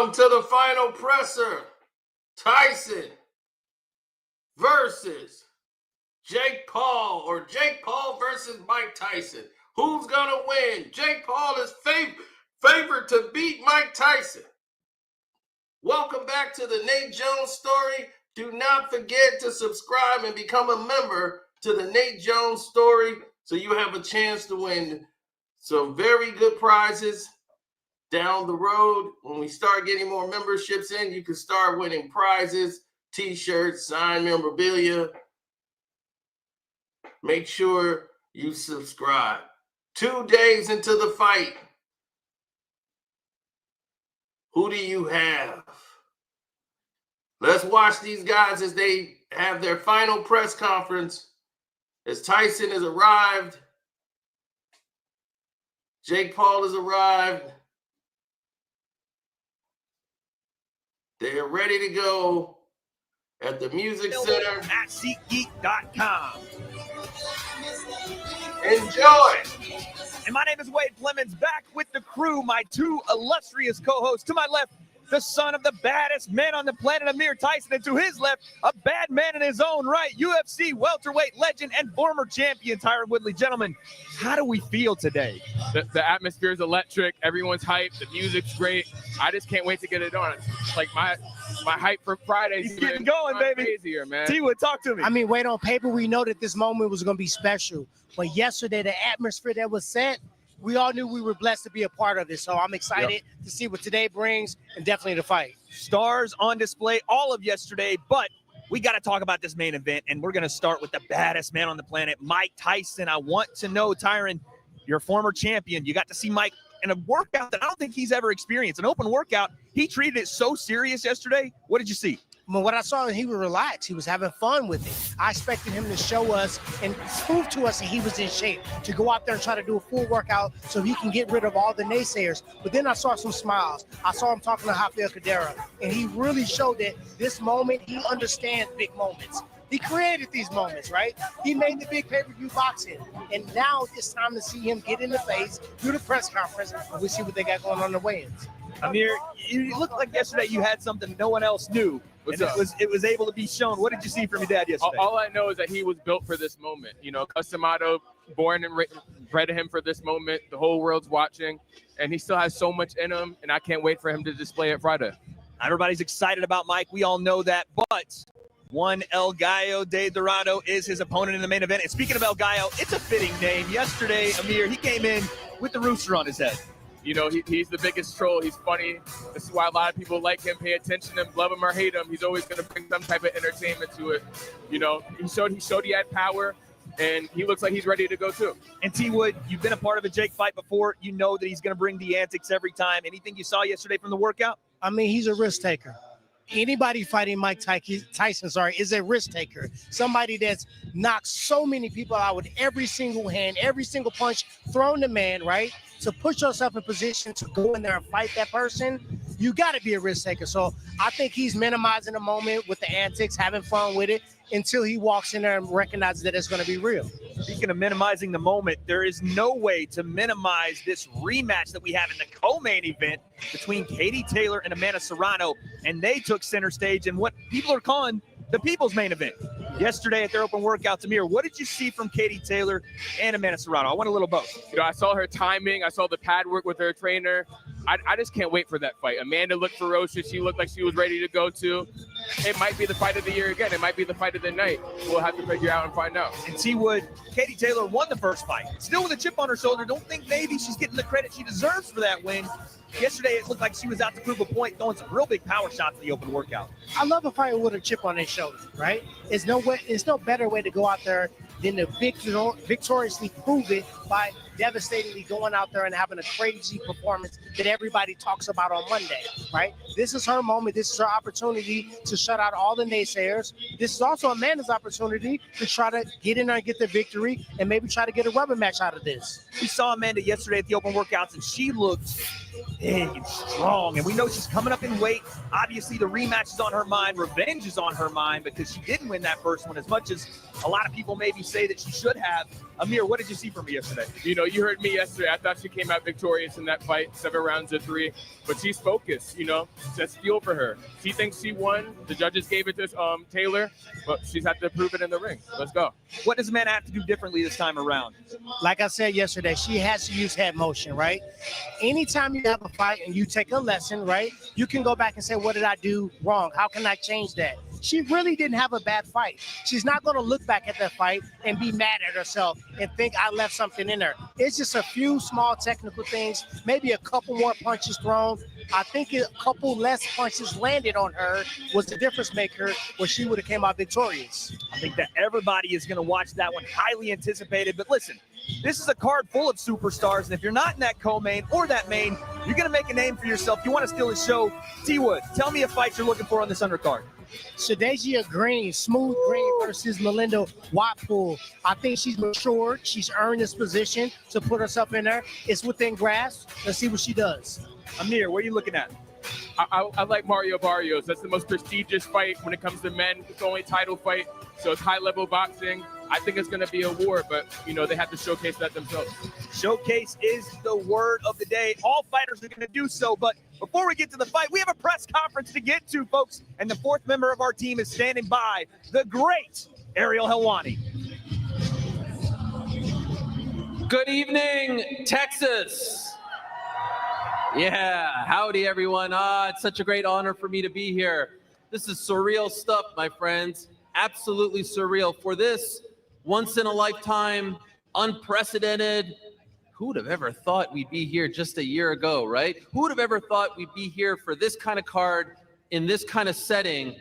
Welcome to the final presser. Tyson versus Jake Paul, or Jake Paul versus Mike Tyson. Who's going to win? Jake Paul is favored to beat Mike Tyson. Welcome back to the Nate Jones Story. Do not forget to subscribe and become a member to the Nate Jones Story so you have a chance to win some very good prizes down the road. When we start getting more memberships in, you can start winning prizes, t-shirts, signed memorabilia. Make sure you subscribe. 2 days into the fight, who do you have? Let's watch these guys as they have their final press conference. As Tyson has arrived, Jake Paul has arrived. They're ready to go at the Music Center. At SeatGeek.com. Enjoy. And my name is Wade Clemens, back with the crew, my two illustrious co-hosts. To my left, the son of the baddest man on the planet, Amir Tyson, and to his left, a bad man in his own right, UFC welterweight legend and former champion Tyron Woodley. Gentlemen, how do we feel today? The atmosphere is electric. Everyone's hyped. The music's great. I just can't wait to get it on. It's like my hype for Friday. He's getting going, baby. Crazier, man. T-Wood, talk to me. I mean, wait, on paper, we know that this moment was going to be special. But yesterday, the atmosphere that was set, we all knew we were blessed to be a part of it. So I'm excited to see what today brings and definitely the fight. Stars on display all of yesterday, but we got to talk about this main event, and we're going to start with the baddest man on the planet, Mike Tyson. I want to know, Tyron, you're a former champion. You got to see Mike in a workout that I don't think he's ever experienced, an open workout. He treated it so serious yesterday. What did you see? But what I saw, he was relaxed. He was having fun with it. I expected him to show us and prove to us that he was in shape, to go out there and try to do a full workout so he can get rid of all the naysayers. But then I saw some smiles. I saw him talking to Rafael Cadera, and he really showed that this moment, he understands big moments. He created these moments, right? He made the big pay-per-view boxing. And now it's time to see him get in the face, do the press conference, and we see what they got going on in the weigh-ins. Amir, you looked like yesterday you had something no one else knew. What's and up? It was able to be shown. What did you see from your dad yesterday? All I know is that he was built for this moment. You know, Customado, born and bred him for this moment. The whole world's watching, and he still has so much in him, and I can't wait for him to display it Friday. Everybody's excited about Mike. We all know that, but one El Gallo de Dorado is his opponent in the main event. And speaking of El Gallo, it's a fitting name. Yesterday, Amir, he came in with the rooster on his head. You know, he's the biggest troll. He's funny. This is why a lot of people like him, pay attention to him, love him or hate him. He's always going to bring some type of entertainment to it. You know, he showed he had power, and he looks like he's ready to go too. And T-Wood, you've been a part of a Jake fight before. You know that he's going to bring the antics every time. Anything you saw yesterday from the workout? I mean, he's a risk taker. Anybody fighting Mike Tyson, is a risk taker. Somebody that's knocked so many people out with every single hand, every single punch thrown to man, right? To put yourself in position to go in there and fight that person, you got to be a risk taker. So I think he's minimizing the moment with the antics, having fun with it, until he walks in there and recognizes that it's going to be real. Speaking of minimizing the moment, there is no way to minimize this rematch that we have in the co-main event between Katie Taylor and Amanda Serrano, and they took center stage in what people are calling the people's main event. Yesterday at their open workouts, Amir, what did you see from Katie Taylor and Amanda Serrano? I want a little both. You know, I saw her timing. I saw the pad work with her trainer. I just can't wait for that fight. Amanda looked ferocious. She looked like she was ready to go too. It might be the fight of the year again. It might be the fight of the night. We'll have to figure out and find out. And T-Wood, Katie Taylor won the first fight. Still with a chip on her shoulder. Don't think maybe she's getting the credit she deserves for that win. Yesterday, it looked like she was out to prove a point, throwing some real big power shots in the open workout. I love a fighter with a chip on his shoulder, right? It's no better way to go out there than to victoriously prove it by devastatingly going out there and having a crazy performance that everybody talks about on Monday, right? This is her moment. This is her opportunity to shut out all the naysayers. This is also Amanda's opportunity to try to get in there and get the victory and maybe try to get a rubber match out of this. We saw Amanda yesterday at the open workouts, and she looked big and strong, and we know she's coming up in weight. Obviously, the rematch is on her mind. Revenge is on her mind because she didn't win that first one as much as a lot of people maybe say that she should have. Amir, what did you see from her yesterday? You know, you heard me yesterday. I thought she came out victorious in that fight, 7 rounds to 3. But she's focused, That's fuel for her. She thinks she won. The judges gave it to Taylor, but she's had to prove it in the ring. Let's go. What does Amanda have to do differently this time around? Like I said yesterday, she has to use head motion, right? Anytime you have a fight and you take a lesson, right, you can go back and say, what did I do wrong? How can I change that? She really didn't have a bad fight. She's not going to look back at that fight and be mad at herself and think I left something in her. It's just a few small technical things, maybe a couple more punches thrown. I think a couple less punches landed on her was the difference maker where she would have came out victorious. I think that everybody is going to watch that one, highly anticipated. But listen, this is a card full of superstars, and if you're not in that co-main or that main, you're going to make a name for yourself. You want to steal the show. T-Wood, tell me a fight you're looking for on this undercard. Shadeja Green, smooth green versus Melinda Watpool. I think she's matured. She's earned this position to put herself in there. It's within grasp. Let's see what she does. Amir, what are you looking at? I like Mario Barrios. That's the most prestigious fight when it comes to men. It's the only title fight, so it's high-level boxing. I think it's going to be a war, but, they have to showcase that themselves. Showcase is the word of the day. All fighters are going to do so, but before we get to the fight, we have a press conference to get to, folks, and the fourth member of our team is standing by, the great Ariel Helwani. Good evening, Texas. Yeah, howdy, everyone. It's such a great honor for me to be here. This is surreal stuff, my friends. Absolutely surreal. For this once-in-a-lifetime, unprecedented, who would have ever thought we'd be here just a year ago, right? Who would have ever thought we'd be here for this kind of card, in this kind of setting,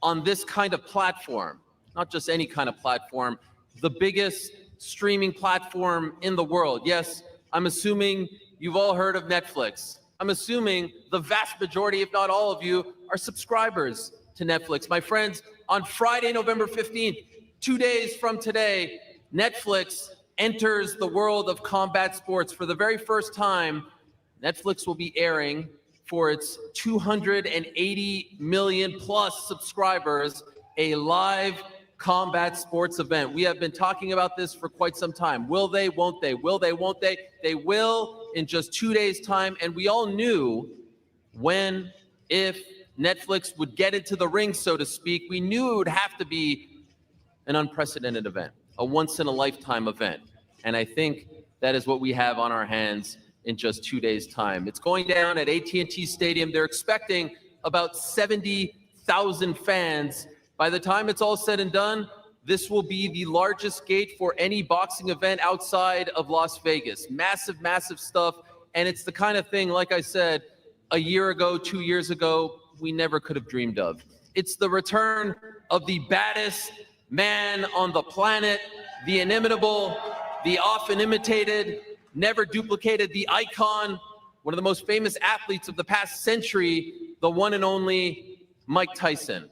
on this kind of platform? Not just any kind of platform, the biggest streaming platform in the world. Yes, I'm assuming you've all heard of Netflix. I'm assuming the vast majority, if not all of you, are subscribers to Netflix. My friends, on Friday, November 15th, 2 days from today, Netflix enters the world of combat sports. For the very first time, Netflix will be airing for its 280 million plus subscribers, a live combat sports event. We have been talking about this for quite some time. Will they, won't they? Will they, won't they? They will in just 2 days' time. And we all knew when, if Netflix would get into the ring, so to speak, we knew it would have to be an unprecedented event, a once-in-a-lifetime event. And I think that is what we have on our hands in just 2 days' time. It's going down at AT&T Stadium. They're expecting about 70,000 fans. By the time it's all said and done, this will be the largest gate for any boxing event outside of Las Vegas. Massive, massive stuff. And it's the kind of thing, like I said, a year ago, 2 years ago, we never could have dreamed of. It's the return of the baddest man on the planet, the inimitable, the often imitated, never duplicated, the icon, one of the most famous athletes of the past century, the one and only Mike Tyson.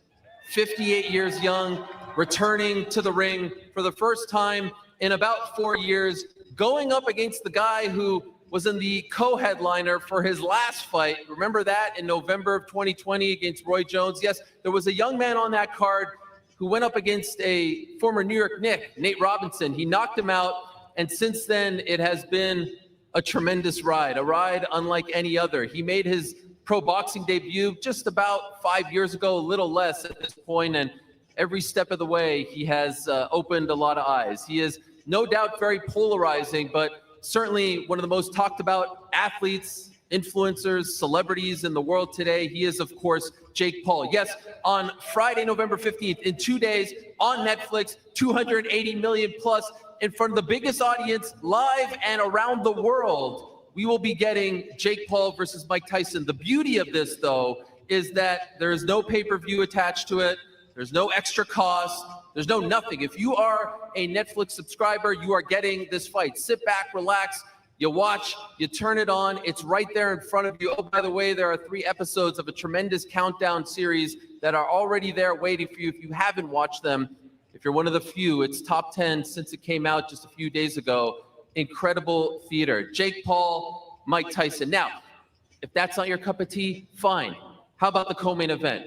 58 years young, returning to the ring for the first time in about 4 years, going up against the guy who was in the co-headliner for his last fight. Remember that in November of 2020 against Roy Jones? Yes, there was a young man on that card who went up against a former New York Knick, Nate Robinson. He knocked him out, and since then it has been a tremendous ride, a ride unlike any other. He made his pro boxing debut just about 5 years ago, a little less at this point, and every step of the way he has opened a lot of eyes. He is no doubt very polarizing, but certainly one of the most talked about athletes, influencers, celebrities in the world today. He is, of course, Jake Paul. Yes, on Friday, November 15th, in 2 days on Netflix, 280 million plus, in front of the biggest audience live and around the world, we will be getting Jake Paul versus Mike Tyson. The beauty of this, though, is that there is no pay-per-view attached to it. There's no extra cost. There's no nothing. If you are a Netflix subscriber, you are getting this fight. Sit back, relax. You watch, you turn it on. It's right there in front of you. Oh, by the way, there are 3 episodes of a tremendous countdown series that are already there waiting for you if you haven't watched them. If you're one of the few, it's top 10 since it came out just a few days ago. Incredible theater. Jake Paul, Mike Tyson. Now, if that's not your cup of tea, fine. How about the co-main event?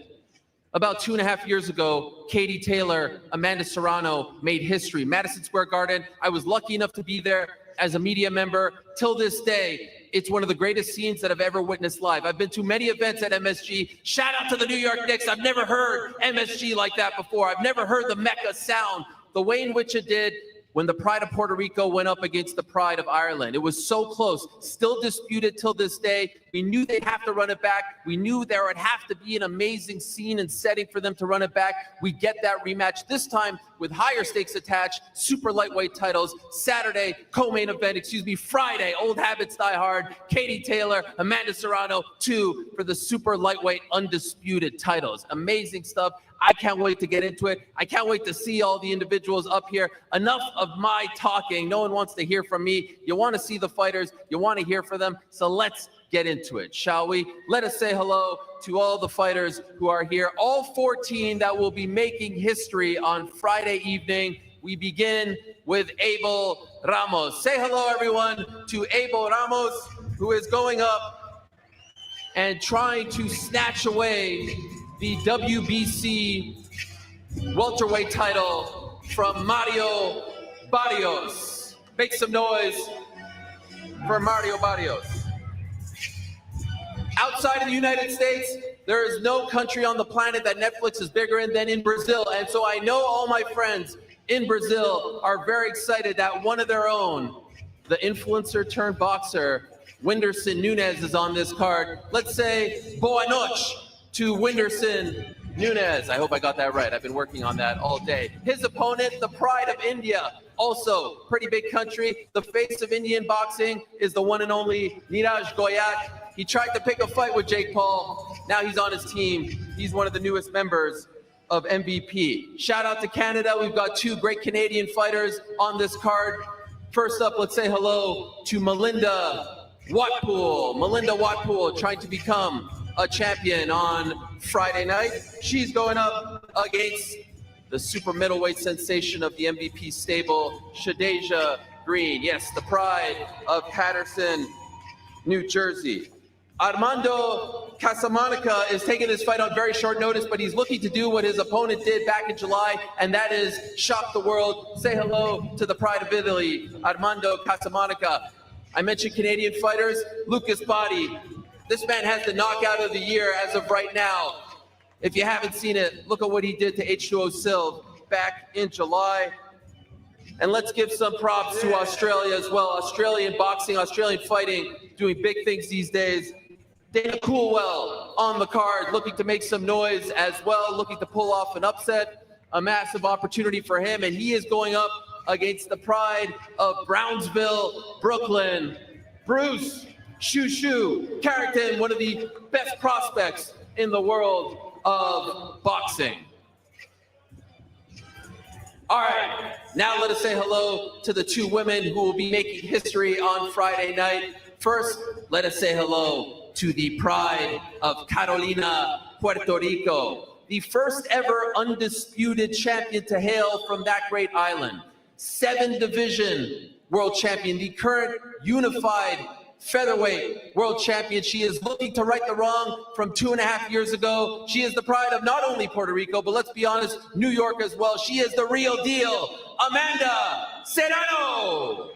About 2.5 years ago, Katie Taylor, Amanda Serrano made history. Madison Square Garden. I was lucky enough to be there. as a media member. Till this day, it's one of the greatest scenes that I've ever witnessed live. I've been to many events at MSG. Shout out to the New York Knicks. I've never heard MSG like that before. I've never heard the Mecca sound the way in which it did when the Pride of Puerto Rico went up against the Pride of Ireland. It was so close, still disputed till this day. We knew they'd have to run it back. We knew there would have to be an amazing scene and setting for them to run it back. We get that rematch this time with higher stakes attached, super lightweight titles. Saturday, co-main event, Friday, old habits die hard. Katie Taylor, Amanda Serrano, 2 for the super lightweight undisputed titles. Amazing stuff. I can't wait to get into it. I can't wait to see all the individuals up here. Enough of my talking. No one wants to hear from me. You want to see the fighters. You want to hear from them. So let's get into it, shall we? Let us say hello to all the fighters who are here, all 14 that will be making history on Friday evening. We begin with Abel Ramos. Say hello, everyone, to Abel Ramos, who is going up and trying to snatch away the WBC welterweight title from Mario Barrios. Make some noise for Mario Barrios. Outside of the United States, there is no country on the planet that Netflix is bigger in than in Brazil. And so I know all my friends in Brazil are very excited that one of their own, the influencer turned boxer, Whindersson Nunes, is on this card. Let's say boa noite to Whindersson Nunes. I hope I got that right. I've been working on that all day. His opponent, the Pride of India, also pretty big country. The face of Indian boxing is the one and only Neeraj Goyat. He tried to pick a fight with Jake Paul. Now he's on his team. He's one of the newest members of MVP. Shout out to Canada. We've got 2 great Canadian fighters on this card. First up, let's say hello to Melinda Watpool. Melinda Watpool trying to become a champion on Friday night. She's going up against the super middleweight sensation of the MVP stable, Shadeja Green. Yes, the pride of Patterson, New Jersey. Armando Casamanica is taking this fight on very short notice, but he's looking to do what his opponent did back in July, and that is shock the world. Say hello to the pride of Italy, Armando Casamanica. I mentioned Canadian fighters, Lucas Botti. This man has the knockout of the year as of right now. If you haven't seen it, look at what he did to H2O Silv back in July. And let's give some props to Australia as well. Australian boxing, Australian fighting, doing big things these days. Dana Coolwell on the card, looking to make some noise as well, looking to pull off an upset. A massive opportunity for him, and he is going up against the pride of Brownsville, Brooklyn, Bruce Shoo Carrington, one of the best prospects in the world of boxing. All right, now let us say hello to the 2 women who will be making history on Friday night. First, let us say hello to the pride of Carolina, Puerto Rico, the first ever undisputed champion to hail from that great island. 7-division world champion, the current unified featherweight world champion. She is looking to right the wrong from 2.5 years ago. She is the pride of not only Puerto Rico, but let's be honest, New York as well. She is the real deal, Amanda Serrano.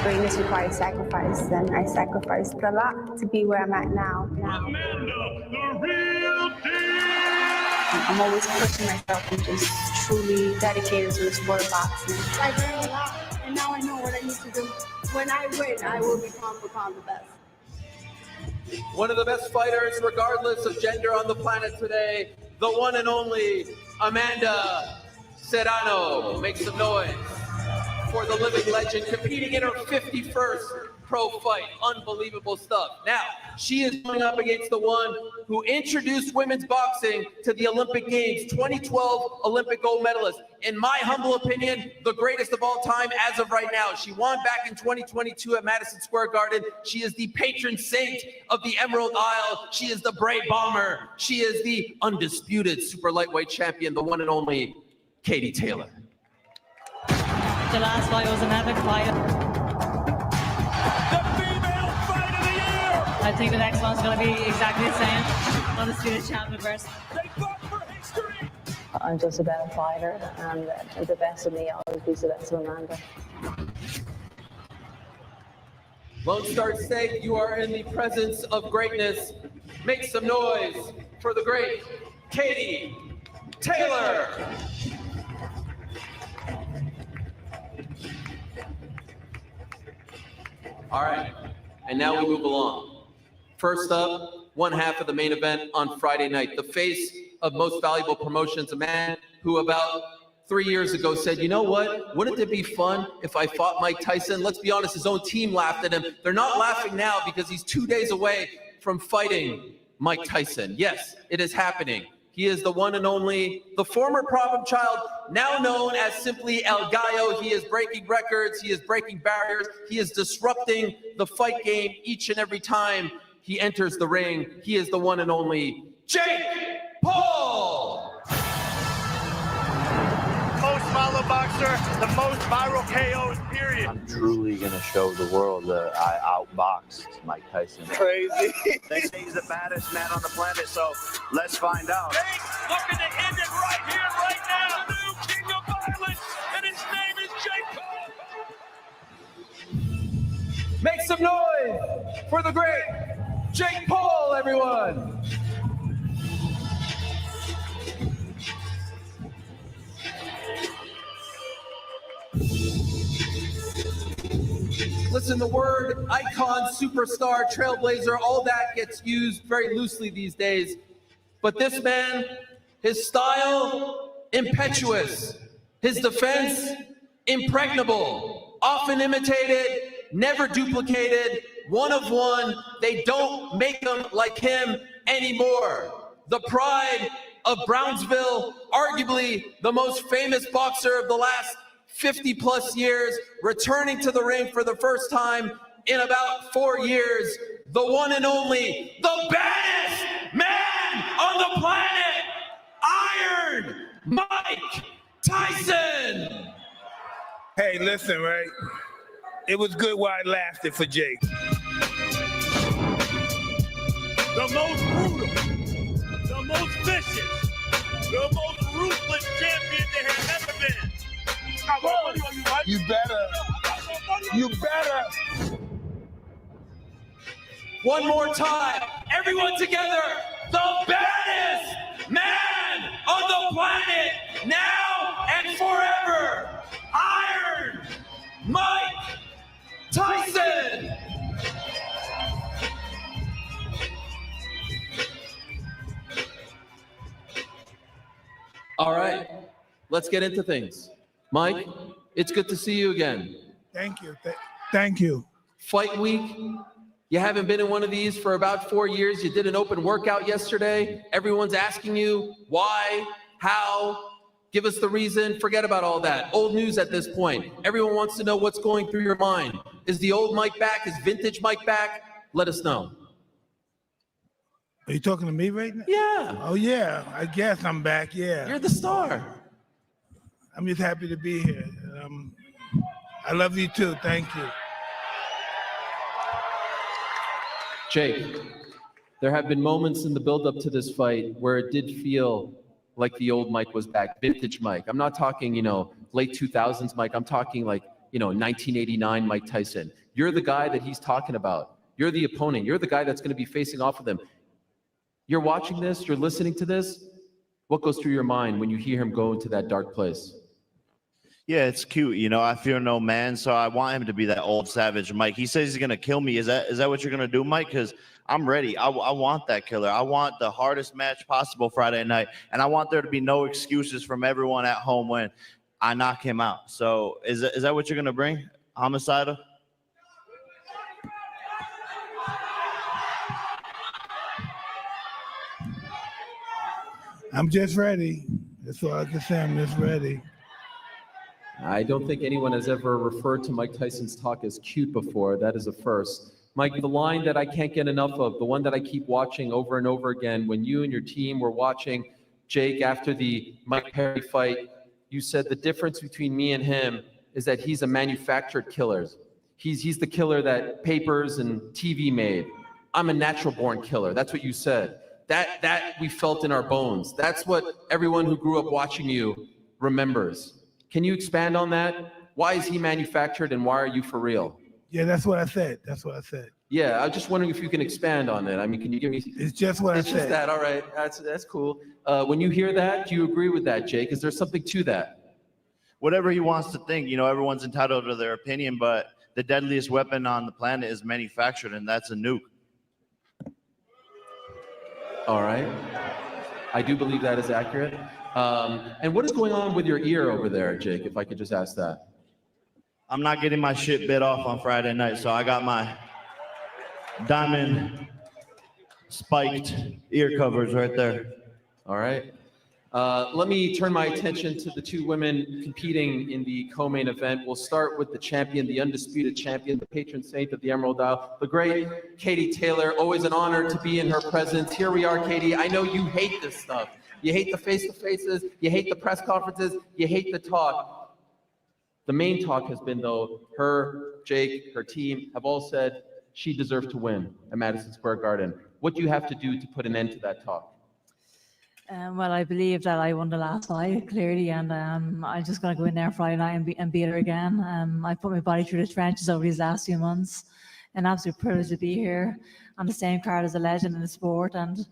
Greatness requires sacrifice, and I sacrificed a lot to be where I'm at now. Amanda, the real deal. I'm always pushing myself and just truly dedicated to the sport of boxing. I learned a lot, and now I know what I need to do. When I win, I will become the best. One of the best fighters, regardless of gender on the planet today, the one and only Amanda Serrano. Make some noise for the living legend, competing in her 51st pro fight. Unbelievable stuff. Now, she is going up against the one who introduced women's boxing to the Olympic Games, 2012 Olympic gold medalist. In my humble opinion, the greatest of all time as of right now. She won back in 2022 at Madison Square Garden. She is the patron saint of the Emerald Isle. She is the brave bomber. She is the undisputed super lightweight champion, the one and only Katie Taylor. The last fight was an epic fight. The female fight of the year! I think the next one's going to be exactly the same. Undisputed champion versus. They fought for history! I'm just a better fighter, and the best of me always beats the best of Amanda. Lone Star State, you are in the presence of greatness. Make some noise for the great Katie Taylor. All right, and now we move along. First up, one half of the main event on Friday night. The face of Most Valuable Promotions, a man who about 3 years ago said, you know what? Wouldn't it be fun if I fought Mike Tyson? Let's be honest, his own team laughed at him. They're not laughing now because he's 2 days away from fighting Mike Tyson. Yes, it is happening. He is the one and only, the former problem child, now known as simply El Gallo. He is breaking records. He is breaking barriers. He is disrupting the fight game each and every time he enters the ring. He is the one and only Jake Paul. Most followed boxer, the most viral KOs, period. I'm truly going to show the world that I outboxed Mike Tyson. Crazy. They say he's the baddest man on the planet, so let's find out. Jake looking to end it right here, right now. The new king of violence, and his name is Jake Paul. Make some noise for the great Jake Paul, everyone. Listen, the word icon, superstar, trailblazer, all that gets used very loosely these days. But this man, his style, impetuous. His defense, impregnable. Often imitated, never duplicated, one of one. They don't make them like him anymore. The pride of Brownsville, arguably the most famous boxer of the last 50 plus years, returning to the ring for the first time in about 4 years. The one and only, the baddest man on the planet, Iron Mike Tyson. Hey, listen, right? It was good while it lasted for Jake. The most brutal, the most vicious, the most ruthless champion there has ever been. You better. You better. One more time, everyone together, the baddest man on the planet, now and forever, Iron Mike Tyson. All right, let's get into things. Mike, it's good to see you again. Thank you. Thank you. Fight week. You haven't been in one of these for about 4 years. You did an open workout yesterday. Everyone's asking you why, how, give us the reason. Forget about all that. Old news at this point. Everyone wants to know what's going through your mind. Is the old Mike back? Is vintage Mike back? Let us know. Are you talking to me right now? Yeah. Oh, yeah. I guess I'm back, yeah. You're the star. I'm just happy to be here. I love you too. Thank you. Jake, there have been moments in the build-up to this fight where it did feel like the old Mike was back, vintage Mike. I'm not talking, late 2000s Mike. I'm talking like, 1989 Mike Tyson. You're the guy that he's talking about. You're the opponent. You're the guy that's going to be facing off with him. You're watching this. You're listening to this. What goes through your mind when you hear him go into that dark place? Yeah, it's cute. I fear no man, so I want him to be that old savage Mike. He says he's going to kill me. Is that what you're going to do, Mike? Because I'm ready. I want that killer. I want the hardest match possible Friday night, and I want there to be no excuses from everyone at home when I knock him out. So is that what you're going to bring, Homicidal? I'm just ready. That's all I can say. I'm just ready. I don't think anyone has ever referred to Mike Tyson's talk as cute before. That is a first. Mike, the line that I can't get enough of, the one that I keep watching over and over again, when you and your team were watching Jake after the Mike Perry fight, you said the difference between me and him is that he's a manufactured killer. He's the killer that papers and TV made. I'm a natural-born killer. That's what you said. That we felt in our bones. That's what everyone who grew up watching you remembers. Can you expand on that? Why is he manufactured and why are you for real? Yeah, that's what I said. That's what I said. Yeah, I'm just wondering if you can expand on it. I mean, can you give me? It's just what I said. It's just that. All right, that's cool. When you hear that, do you agree with that, Jake? Is there something to that? Whatever he wants to think, everyone's entitled to their opinion, but the deadliest weapon on the planet is manufactured, and that's a nuke. All right. I do believe that is accurate. And what is going on with your ear over there, Jake, if I could just ask that? I'm not getting my shit bit off on Friday night, so I got my diamond spiked ear covers right there. All right. Let me turn my attention to the two women competing in the co-main event. We'll start with the champion, the undisputed champion, the patron saint of the Emerald Isle, the great Katie Taylor. Always an honor to be in her presence. Here we are, Katie. I know you hate this stuff. You hate the face-to-faces. You hate the press conferences. You hate the talk. The main talk has been, though, her, Jake, her team have all said she deserved to win at Madison Square Garden. What do you have to do to put an end to that talk? Well, I believe that I won the last fight clearly, and I'm just going to go in there Friday night and beat her again. I put my body through the trenches over these last few months. An absolute privilege to be here on the same card as a legend in the sport, and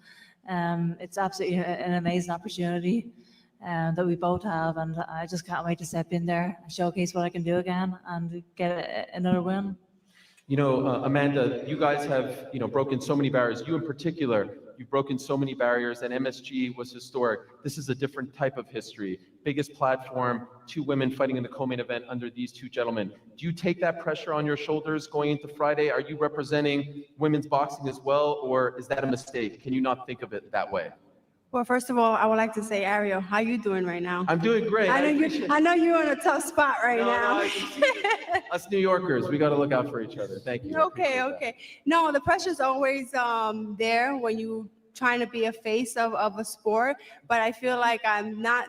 it's absolutely an amazing opportunity that we both have, and I just can't wait to step in there and showcase what I can do again and get another win. Amanda, you guys have, broken so many barriers. You in particular, you've broken so many barriers, and MSG was historic. This is a different type of history. Biggest platform, two women fighting in the co-main event under these two gentlemen. Do you take that pressure on your shoulders going into Friday? Are you representing women's boxing as well, or is that a mistake? Can you not think of it that way? Well, first of all, I would like to say, Ariel, how you doing right now? I'm doing great. I know you're in a tough spot right now. Us New Yorkers, we got to look out for each other. Thank you. Okay. No, the pressure's always there when you trying to be a face of a sport, but I feel like I'm not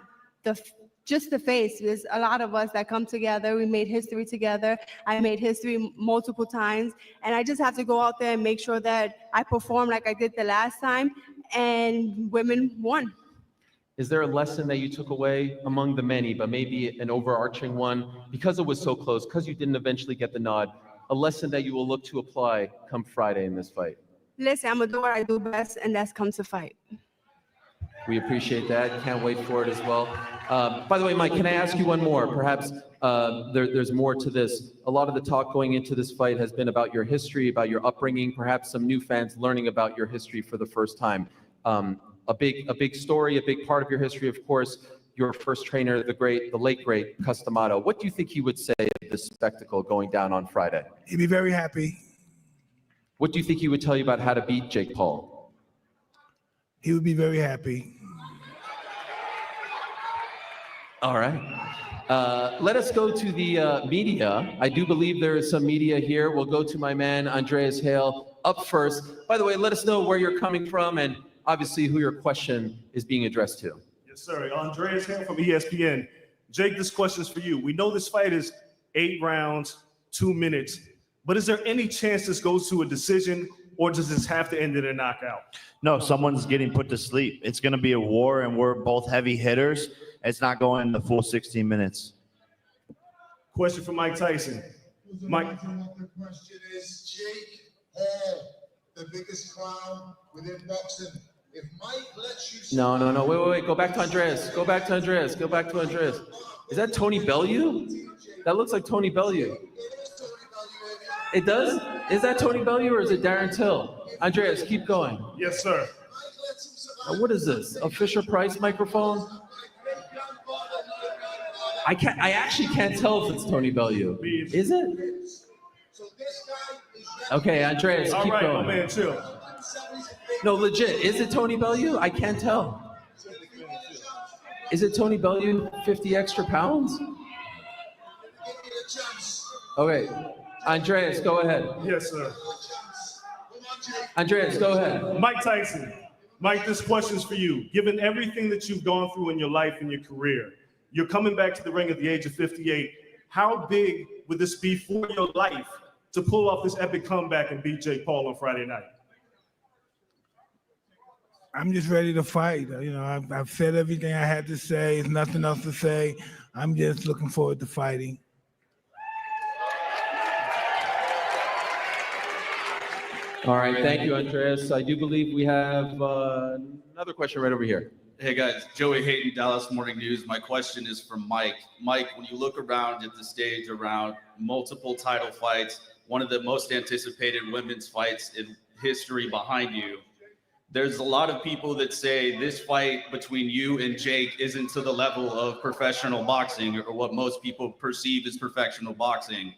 just the face. There's a lot of us that come together. We made history together. I made history multiple times, and I just have to go out there and make sure that I perform like I did the last time, and women won. Is there a lesson that you took away among the many, but maybe an overarching one, because it was so close, because you didn't eventually get the nod, a lesson that you will look to apply come Friday in this fight? Listen, I'm gonna do what I do best, and that's come to fight. We appreciate that. Can't wait for it as well. By the way, Mike, can I ask you one more? Perhaps there's more to this. A lot of the talk going into this fight has been about your history, about your upbringing, perhaps some new fans learning about your history for the first time. A big story, a big part of your history, of course, your first trainer, the late great Cus D'Amato. What do you think he would say of this spectacle going down on Friday? He'd be very happy. What do you think he would tell you about how to beat Jake Paul? He would be very happy. All right. Let us go to the media. I do believe there is some media here. We'll go to my man, Andreas Hale, up first. By the way, let us know where you're coming from and obviously who your question is being addressed to. Yes, sir. Andreas Hale from ESPN. Jake, this question is for you. We know this fight is 8 rounds, 2 minutes, but is there any chance this goes to a decision, or does this have to end in a knockout? No, someone's getting put to sleep. It's going to be a war, and we're both heavy hitters. It's not going the full 16 minutes. Question for Mike Tyson. Mike. The question is, Jake Paul, the biggest clown within boxing. If Mike lets you... No. Wait. Go back to Andreas. Go back to Andreas. Is that Tony Bellew? That looks like Tony Bellew. It does? Is that Tony Bellew or is it Darren Till? Andreas, keep going. Yes, sir. What is this? A Fisher-Price microphone? I actually can't tell if it's Tony Bellew. Is it? Okay, Andreas, keep going. All right, my man, chill. No, legit. Is it Tony Bellew? I can't tell. Is it Tony Bellew, 50 extra pounds? Okay. Andreas, go ahead. Yes, sir. Andreas, go ahead. Mike Tyson. Mike, this question is for you. Given everything that you've gone through in your life and your career, you're coming back to the ring at the age of 58. How big would this be for your life to pull off this epic comeback and beat Jake Paul on Friday night? I'm just ready to fight. I've said everything I had to say. There's nothing else to say. I'm just looking forward to fighting. All right, thank you, Andreas. I do believe we have another question right over here. Hey guys, Joey Hayden, Dallas Morning News. My question is for Mike. Mike, when you look around at the stage around multiple title fights, one of the most anticipated women's fights in history behind you, there's a lot of people that say this fight between you and Jake isn't to the level of professional boxing or what most people perceive as professional boxing.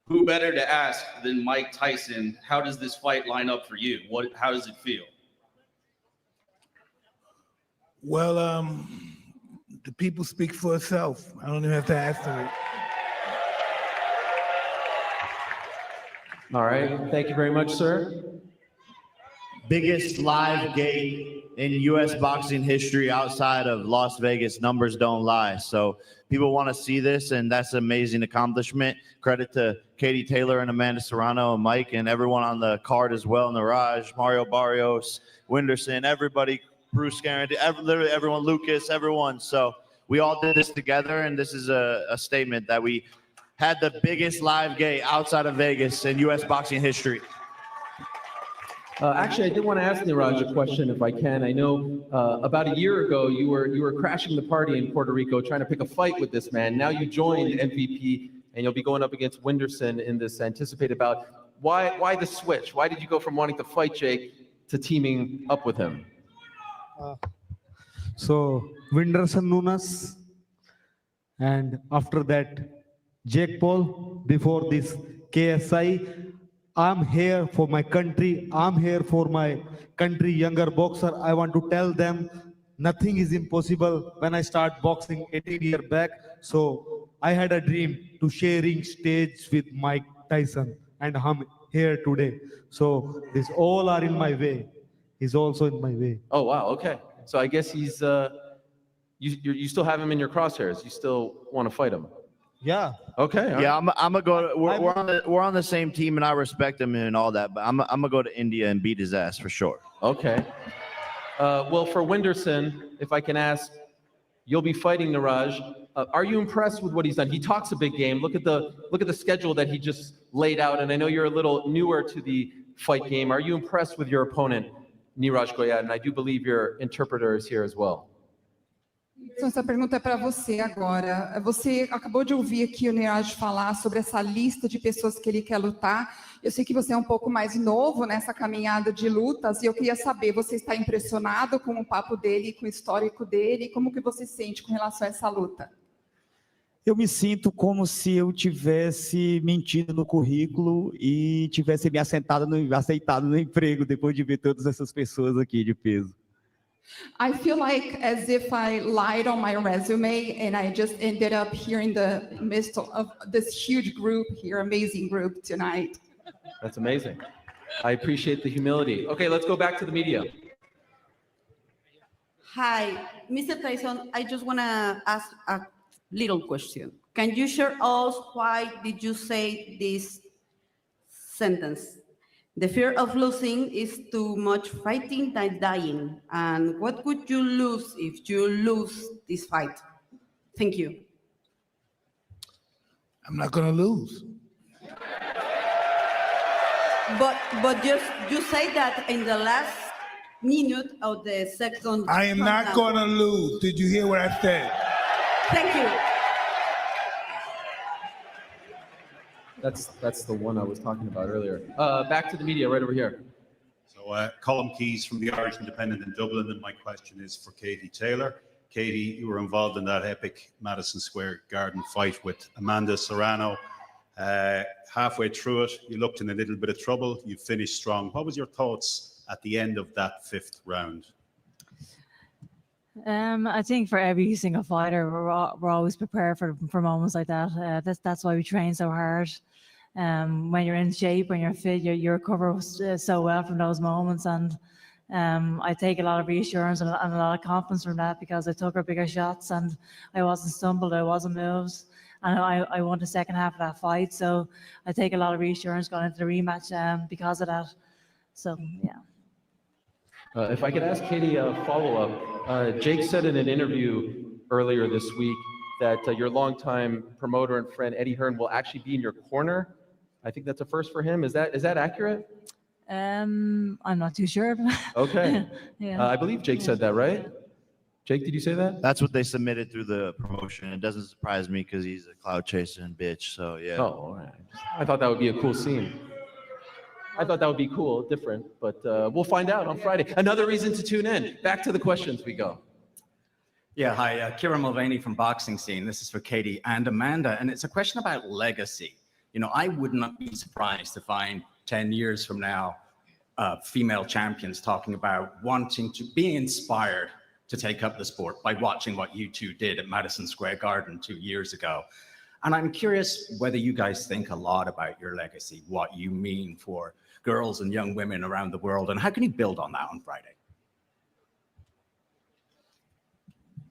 Who better to ask than Mike Tyson? How does this fight line up for you? How does it feel? Well, the people speak for itself. I don't even have to ask them. All right, thank you very much, sir. Biggest live gate in U.S. boxing history outside of Las Vegas. Numbers don't lie. So people want to see this, and that's an amazing accomplishment. Credit to Katie Taylor and Amanda Serrano and Mike and everyone on the card as well. Niraj, Mario Barrios, Winderson, everybody, Bruce Guarantee, literally everyone, Lucas, everyone. So we all did this together, and this is a statement that we had the biggest live gate outside of Vegas in U.S. boxing history. Actually, I did want to ask Niraj a question, if I can. I know about a year ago you were crashing the party in Puerto Rico, trying to pick a fight with this man. Now you joined MVP, and you'll be going up against Winderson in this anticipated bout. Why the switch? Why did you go from wanting to fight Jake to teaming up with him? So Winderson Nunes, and after that, Jake Paul. Before this, KSI. I'm here for my country. I'm here for my country, younger boxer. I want to tell them nothing is impossible. When I start boxing 18 years back, so I had a dream to sharing stage with Mike Tyson, and I'm here today. So this all are in my way. He's also in my way. Oh wow, okay. So I guess he's you still have him in your crosshairs. You still want to fight him? Yeah. Okay. Yeah, I'm gonna go. We're on the same team, and I respect him and all that. But I'm gonna go to India and beat his ass for sure. Okay. Well, for Winderson, if I can ask, you'll be fighting Niraj. Are you impressed with what he's done? He talks a big game. Look at the schedule that he just laid out. And I know you're a little newer to the fight game. Are you impressed with your opponent, Niraj Goyat? And I do believe your interpreter is here as well. Então, essa pergunta é para você agora. Você acabou de ouvir aqui o Niraj falar sobre essa lista de pessoas que ele quer lutar. Eu sei que você é um pouco mais novo nessa caminhada de lutas e eu queria saber, você está impressionado com o papo dele, com o histórico dele? Como que você sente com relação a essa luta? Eu me sinto como se eu tivesse mentido no currículo e tivesse me aceitado no emprego depois de ver todas essas pessoas aqui de peso. I feel like as if I lied on my resume and I just ended up here in the midst of this huge group here, amazing group tonight. That's amazing. I appreciate the humility. Okay, let's go back to the media. Hi, Mr. Tyson, I just want to ask a little question. Can you share us why did you say this sentence? The fear of losing is too much fighting than dying. And what would you lose if you lose this fight? Thank you. I'm not going to lose. But you say that in the last minute of the second. I am not going to lose. Did you hear what I said? Thank you. That's the one I was talking about earlier. Back to the media right over here. So Colin Keys from the Irish Independent in Dublin, and my question is for Katie Taylor. Katie, you were involved in that epic Madison Square Garden fight with Amanda Serrano. Halfway through it, you looked in a little bit of trouble. You finished strong. What was your thoughts at the end of that fifth round? I think for every single fighter, we're always prepared for moments like that. That's why we train so hard. When you're in shape, when you're fit, you recover so well from those moments. And I take a lot of reassurance and a lot of confidence from that because I took our bigger shots and I wasn't stumbled, I wasn't moved. And I won the second half of that fight. So I take a lot of reassurance going into the rematch because of that. So, yeah. If I could ask Katie a follow-up. Jake said in an interview earlier this week that your longtime promoter and friend Eddie Hearn will actually be in your corner. I think that's a first for him. Is that accurate? I'm not too sure. Okay. Yeah. I believe Jake said that, right? Jake, did you say that? That's what they submitted through the promotion. It doesn't surprise me because he's a cloud chaser and bitch. So yeah. Oh, all right. I thought that would be a cool scene. I thought that would be cool, different, but we'll find out on Friday. Another reason to tune in. Back to the questions we go. Yeah, hi, Kieran Mulvaney from Boxing Scene. This is for Katie and Amanda, and it's a question about legacy. You know, I would not be surprised to find 10 years from now, female champions talking about wanting to be inspired to take up the sport by watching what you two did at Madison Square Garden 2 years ago. And I'm curious whether you guys think a lot about your legacy, what you mean for girls and young women around the world, and how can you build on that on Friday?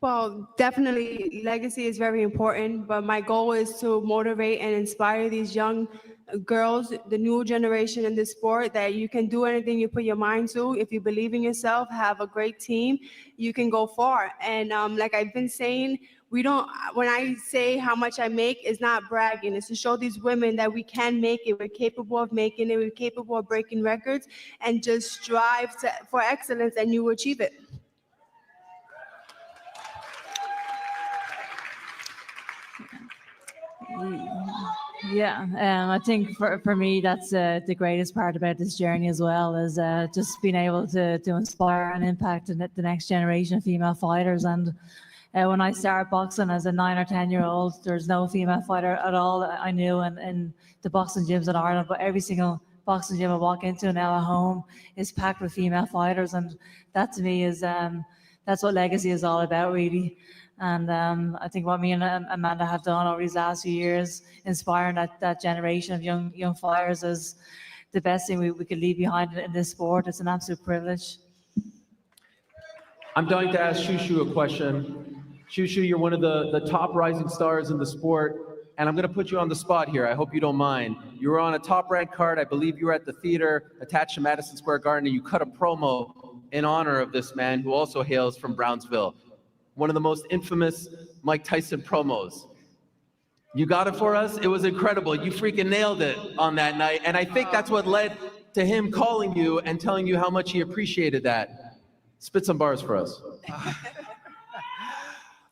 Well, definitely legacy is very important, but my goal is to motivate and inspire these young girls, the new generation in this sport, that you can do anything you put your mind to. If you believe in yourself, have a great team, you can go far. And like I've been saying, when I say how much I make, it's not bragging. It's to show these women that we can make it. We're capable of making it. We're capable of breaking records, and just strive for excellence, and you will achieve it. Yeah, I think for me, that's the greatest part about this journey as well, is just being able to inspire and impact the next generation of female fighters. And when I started boxing as a 9 or 10-year-old, there's no female fighter at all that I knew in the boxing gyms in Ireland, but every single boxing gym I walk into now at home is packed with female fighters. And that to me is, that's what legacy is all about, really. And I think what me and Amanda have done over these last few years, inspiring that generation of young fighters, is the best thing we could leave behind in this sport. It's an absolute privilege. I'm dying to ask Shushu a question. Shushu, you're one of the top rising stars in the sport, and I'm going to put you on the spot here. I hope you don't mind. You were on a top-ranked card. I believe you were at the theater attached to Madison Square Garden, and you cut a promo in honor of this man who also hails from Brownsville. One of the most infamous Mike Tyson promos. You got it for us? It was incredible. You freaking nailed it on that night. And I think that's what led to him calling you and telling you how much he appreciated that. Spit some bars for us.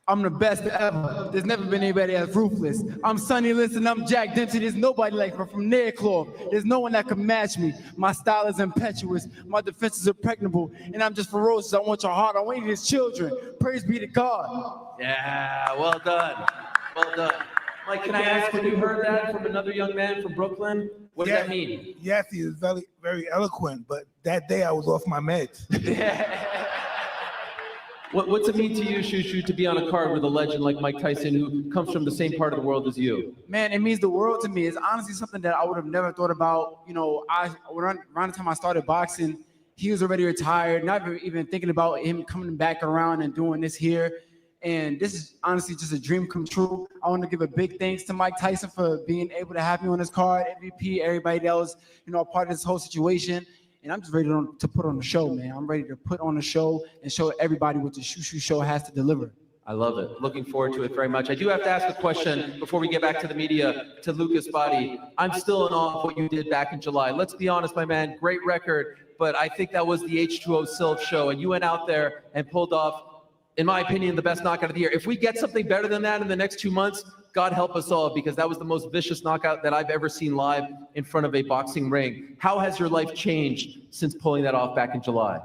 I'm the best ever. There's never been anybody as ruthless. I'm Sonny Liston, I'm Jack Dempsey. There's nobody like me from Nairclaw. There's no one that can match me. My style is impetuous. My defense is impregnable. And I'm just ferocious. I want your heart. I want you as children. Praise be to God. Yeah, well done. Well done. Mike, can I ask, when you heard that from another young man from Brooklyn, what does that mean? Yes, he is very, very eloquent, but that day I was off my meds. What's it mean to you, Shushu, to be on a card with a legend like Mike Tyson, who comes from the same part of the world as you? Man, it means the world to me. It's honestly something that I would have never thought about. You know, around the time I started boxing, he was already retired, not even thinking about him coming back around and doing this here. And this is honestly just a dream come true. I want to give a big thanks to Mike Tyson for being able to have me on his card, MVP, everybody that was, a part of this whole situation. And I'm just ready to put on the show, man. I'm ready to put on the show and show everybody what the Shushu Show has to deliver. I love it. Looking forward to it very much. I do have to ask a question before we get back to the media, to Lucas Body. I'm still in awe of what you did back in July. Let's be honest, my man, great record, but I think that was the H2O Silv show, and you went out there and pulled off, in my opinion, the best knockout of the year. If we get something better than that in the next 2 months, God help us all, because that was the most vicious knockout that I've ever seen live in front of a boxing ring. How has your life changed since pulling that off back in July?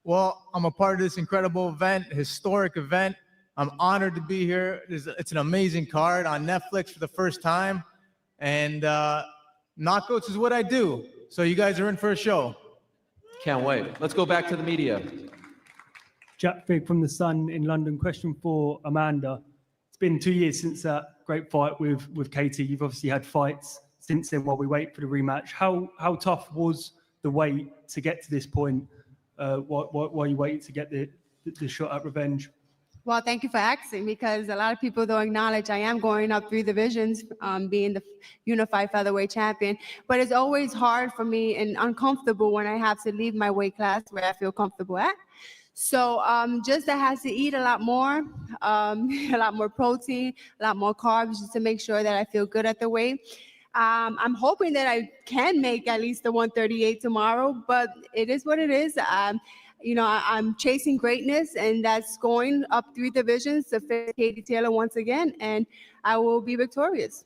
Well, I'm a part of this incredible event, historic event. I'm honored to be here. It's an amazing card on Netflix for the first time. And knockouts is what I do. So you guys are in for a show. Can't wait. Let's go back to the media. Jack Fig from The Sun in London. Question for Amanda. It's been 2 years since that great fight with Katie. You've obviously had fights since then while we wait for the rematch. How tough was the wait to get to this point while you waited to get the shot at revenge? Well, thank you for asking, because a lot of people don't acknowledge I am going up 3 divisions, being the unified featherweight champion. But it's always hard for me and uncomfortable when I have to leave my weight class where I feel comfortable at. So just I have to eat a lot more protein, a lot more carbs, just to make sure that I feel good at the weight. I'm hoping that I can make at least the 138 tomorrow, but it is what it is. I'm chasing greatness, and that's going up 3 divisions to face Katie Taylor once again, and I will be victorious.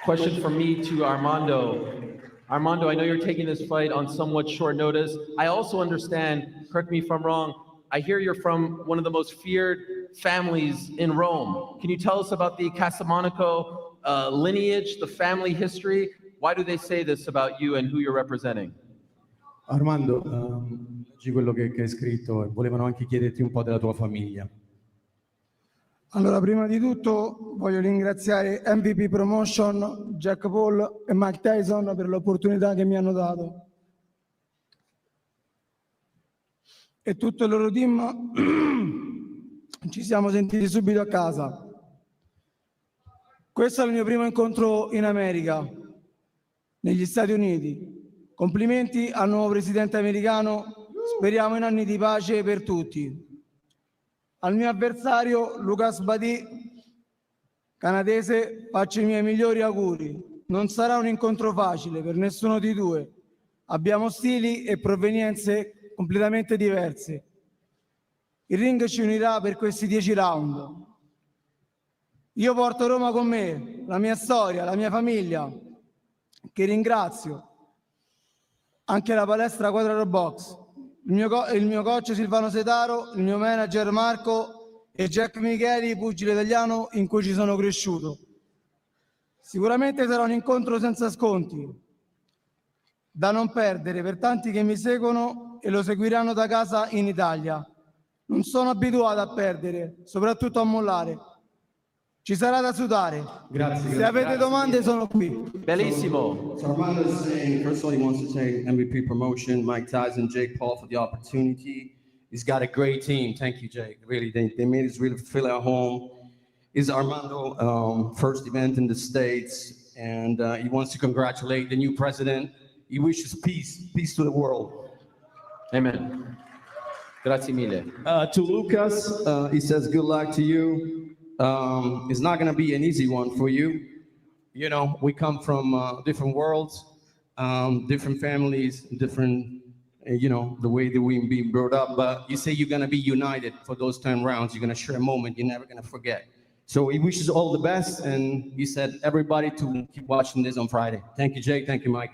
Question from me to Armando. Armando, I know you're taking this fight on somewhat short notice. I also understand, correct me if I'm wrong, I hear you're from one of the most feared families in Rome. Can you tell us about the Casamonaco lineage, the family history? Why do they say this about you and who you're representing? Armando, leggi quello che hai scritto e volevano anche chiederti un po' della tua famiglia. Allora, prima di tutto voglio ringraziare MVP Promotion, Jack Paul e Mike Tyson per l'opportunità che mi hanno dato. E tutto il loro team ci siamo sentiti subito a casa. Questo è il mio primo incontro in America, negli Stati Uniti. Complimenti al nuovo presidente americano, speriamo in anni di pace per tutti. Al mio avversario Lucas Badì, canadese, faccio i miei migliori auguri. Non sarà un incontro facile per nessuno di due. Abbiamo stili e provenienze completamente diverse. Il ring ci unirà per questi 10 round. Io porto Roma con me, la mia storia, la mia famiglia, che ringrazio. Anche la palestra Quadraro Box. Il mio coach Silvano Setaro, il mio manager Marco e Jack Micheli, pugile italiano in cui ci sono cresciuto. Sicuramente sarà un incontro senza sconti, da non perdere per tanti che mi seguono e lo seguiranno da casa in Italia. Non sono abituato a perdere, soprattutto a mollare. Ci sarà da sudare. Grazie. Se avete domande sono qui. Bellissimo. So Armando's saying, first of all, he wants to thank MVP Promotion, Mike Tyson, Jake Paul for the opportunity. He's got a great team. Thank you, Jake. Really, they made us really feel at home. It's Armando first event in the States, and he wants to congratulate the new president. He wishes peace to the world. Amen. Grazie mille. To Lucas, he says good luck to you. It's not going to be an easy one for you. You know, we come from different worlds, different families, different, the way that we've been brought up. But you say you're going to be united for those 10 rounds. You're going to share a moment you're never going to forget. So he wishes all the best, and he said everybody to keep watching this on Friday. Thank you, Jake. Thank you, Mike.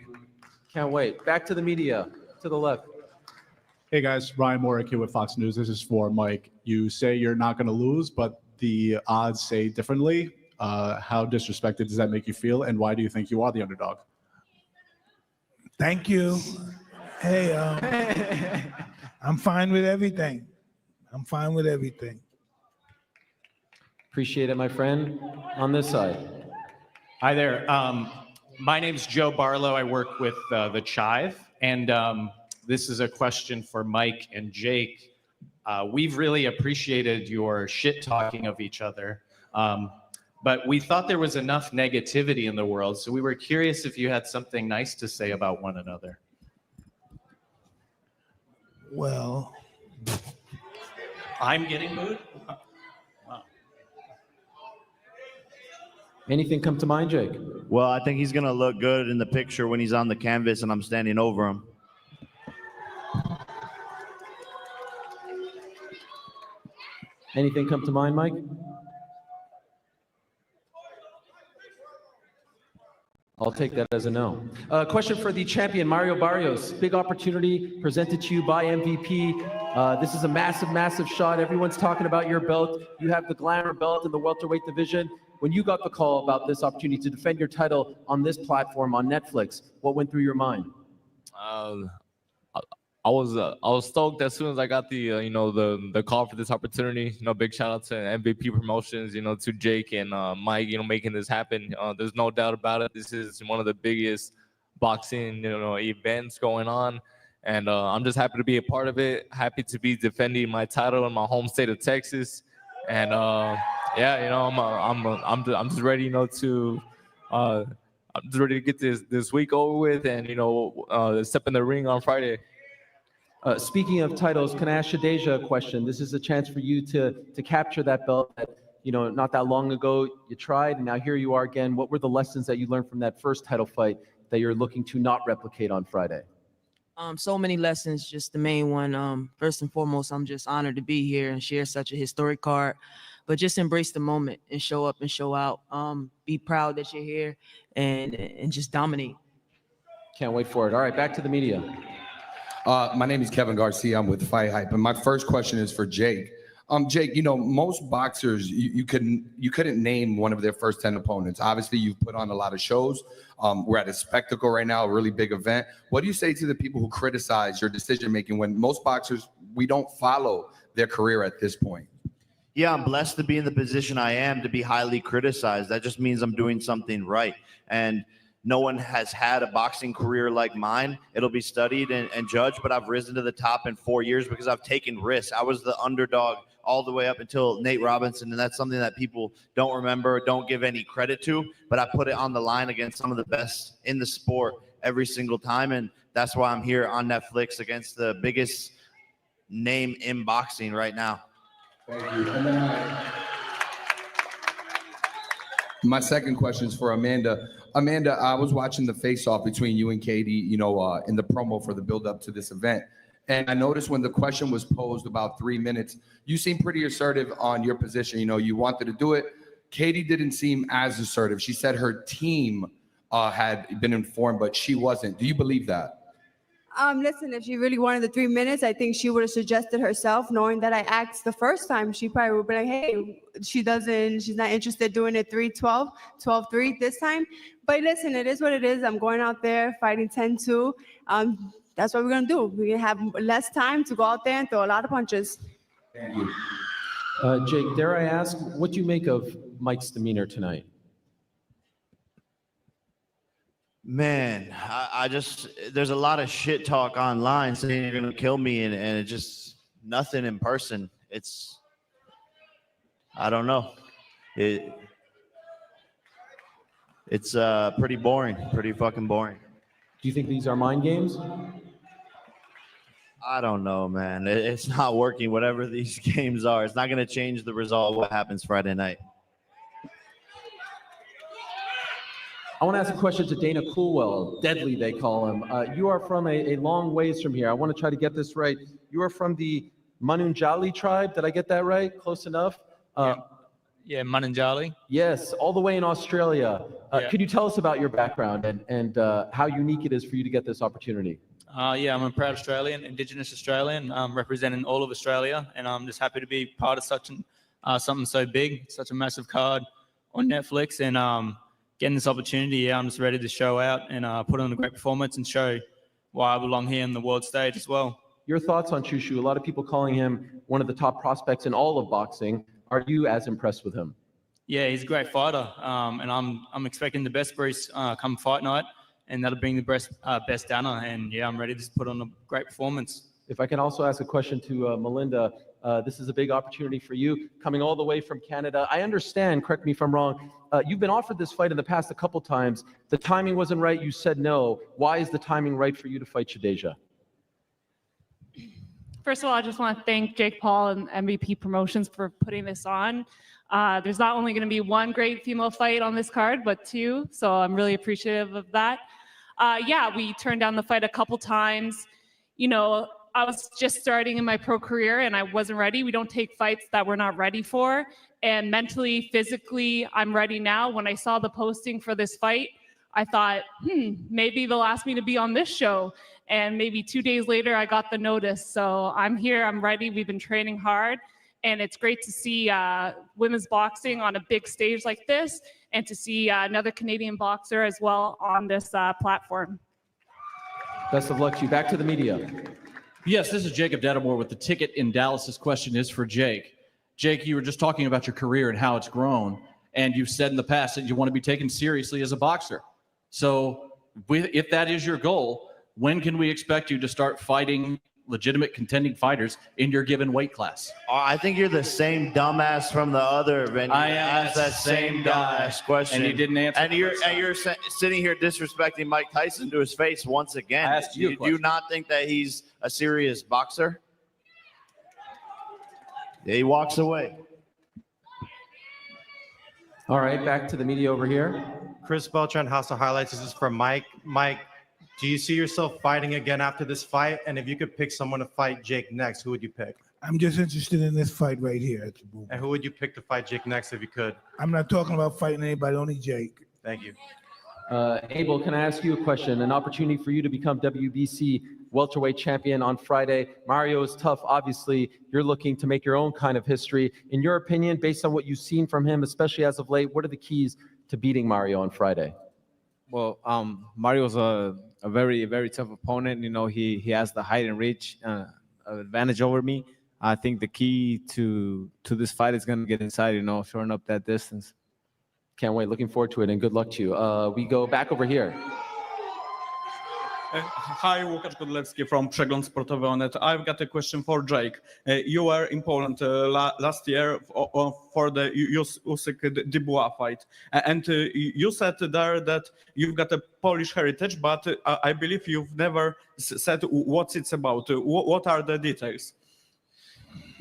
Can't wait. Back to the media, to the left. Hey guys, Ryan Morick here with Fox News. This is for Mike. You say you're not going to lose, but the odds say differently. How disrespected does that make you feel, and why do you think you are the underdog? Thank you. Hey, I'm fine with everything. I'm fine with everything. Appreciate it, my friend. On this side. Hi there. My name's Joe Barlow. I work with the Chive, and this is a question for Mike and Jake. We've really appreciated your shit talking of each other, but we thought there was enough negativity in the world, so we were curious if you had something nice to say about one another. Well, I'm getting booed? Wow. Anything come to mind, Jake? Well, I think he's going to look good in the picture when he's on the canvas and I'm standing over him. Anything come to mind, Mike? I'll take that as a no. Question for the champion, Mario Barrios. Big opportunity presented to you by MVP. This is a massive, massive shot. Everyone's talking about your belt. You have the glamour belt in the welterweight division. When you got the call about this opportunity to defend your title on this platform on Netflix, what went through your mind? I was stoked as soon as I got the the call for this opportunity. Big shout out to MVP Promotions, to Jake and Mike, making this happen. There's no doubt about it. This is one of the biggest boxing events going on, and I'm just happy to be a part of it. Happy to be defending my title in my home state of Texas, and I'm just ready, I'm just ready to get this week over with, and step in the ring on Friday. Speaking of titles, can I ask Shadeja a question? This is a chance for you to capture that belt that not that long ago, you tried, and now here you are again. What were the lessons that you learned from that first title fight that you're looking to not replicate on Friday? So many lessons. Just the main one. First and foremost, I'm just honored to be here and share such a historic card. But just embrace the moment and show up and show out. Be proud that you're here and just dominate. Can't wait for it. All right, back to the media. My name is Kevin Garcia. I'm with Fight Hype, and my first question is for Jake. Jake, most boxers you couldn't name one of their first 10 opponents. Obviously, you've put on a lot of shows. We're at a spectacle right now, a really big event. What do you say to the people who criticize your decision making when most boxers we don't follow their career at this point? Yeah, I'm blessed to be in the position I am to be highly criticized. That just means I'm doing something right. And no one has had a boxing career like mine. It'll be studied and judged, but I've risen to the top in 4 years because I've taken risks. I was the underdog all the way up until Nate Robinson, and that's something that people don't remember, don't give any credit to, but I put it on the line against some of the best in the sport every single time, and that's why I'm here on Netflix against the biggest name in boxing right now. Thank you. And then my second question is for Amanda. Amanda, I was watching the face-off between you and Katie, in the promo for the build-up to this event. And I noticed when the question was posed about 3 minutes, you seemed pretty assertive on your position. You wanted to do it. Katie didn't seem as assertive. She said her team had been informed, but she wasn't. Do you believe that? Listen, if she really wanted the 3 minutes, I think she would have suggested herself, knowing that I asked the first time. She probably would be like, hey, she's not interested doing it 3-12, 12-3 this time. But listen, it is what it is. I'm going out there fighting 10-2. That's what we're going to do. We're going to have less time to go out there and throw a lot of punches. Thank you. Jake, dare I ask, what do you make of Mike's demeanor tonight? Man, I just, there's a lot of shit talk online saying you're going to kill me, and it just, nothing in person. I don't know. It's pretty boring, pretty fucking boring. Do you think these are mind games? I don't know, man. It's not working, whatever these games are. It's not going to change the result of what happens Friday night. I want to ask a question to Dana Coolwell, Deadly they call him. You are from a long ways from here. I want to try to get this right. You are from the Manunjali tribe. Did I get that right? Close enough? Yeah, Manunjali. Yes, all the way in Australia. Yeah. Could you tell us about your background and how unique it is for you to get this opportunity? Yeah, I'm a proud Australian, Indigenous Australian, representing all of Australia, and I'm just happy to be part of something so big, such a massive card on Netflix, and getting this opportunity. Yeah, I'm just ready to show out and put on a great performance and show why I belong here on the world stage as well. Your thoughts on Chushu? A lot of people calling him one of the top prospects in all of boxing. Are you as impressed with him? Yeah, he's a great fighter, and I'm expecting the best Bruce come fight night, and that'll bring the best Dana. And yeah, I'm ready to put on a great performance. If I can also ask a question to Melinda, this is a big opportunity for you, coming all the way from Canada. I understand, correct me if I'm wrong, you've been offered this fight in the past a couple times. The timing wasn't right, you said no. Why is the timing right for you to fight Shadeja? First of all, I just want to thank Jake Paul and MVP Promotions for putting this on. There's not only going to be one great female fight on this card, but two, so I'm really appreciative of that. Yeah, we turned down the fight a couple times. I was just starting in my pro career and I wasn't ready. We don't take fights that we're not ready for. And mentally, physically, I'm ready now. When I saw the posting for this fight, I thought, maybe they'll ask me to be on this show. And maybe 2 days later, I got the notice. So I'm here, I'm ready. We've been training hard. And it's great to see women's boxing on a big stage like this and to see another Canadian boxer as well on this platform. Best of luck to you. Back to the media. Yes, this is Jacob Dedamore with the Ticket in Dallas. This question is for Jake. Jake, you were just talking about your career and how it's grown, and you've said in the past that you want to be taken seriously as a boxer. So if that is your goal, when can we expect you to start fighting legitimate contending fighters in your given weight class? I think you're the same dumbass from the other venue. I am asked that same dumbass question. And he didn't answer. And you're sitting here disrespecting Mike Tyson to his face once again. I asked you a Do you not think that he's a serious boxer? Yeah, he walks away. All right, back to the media over here. Chris Beltran, House of Highlights. This is for Mike. Mike, do you see yourself fighting again after this fight? And if you could pick someone to fight Jake next, who would you pick? I'm just interested in this fight right here at the booth. And who would you pick to fight Jake next if you could? I'm not talking about fighting anybody, only Jake. Thank you. Abel, can I ask you a question? An opportunity for you to become WBC welterweight champion on Friday. Mario is tough. Obviously, you're looking to make your own kind of history. In your opinion, based on what you've seen from him, especially as of late, what are the keys to beating Mario on Friday? Well, Mario's a very, very tough opponent. You know, he has the height and reach advantage over me. I think the key to this fight is going to get inside, you know, shorten up that distance. Can't wait. Looking forward to it, and good luck to you. We go back over here. Hi, Łukasz Godlewski from Przegląd Sportowy Onet. I've got a question for Jake. You were in Poland last year for the Usyk Dubois fight, and you said there that you've got a Polish heritage, but I believe you've never said what it's about. What are the details?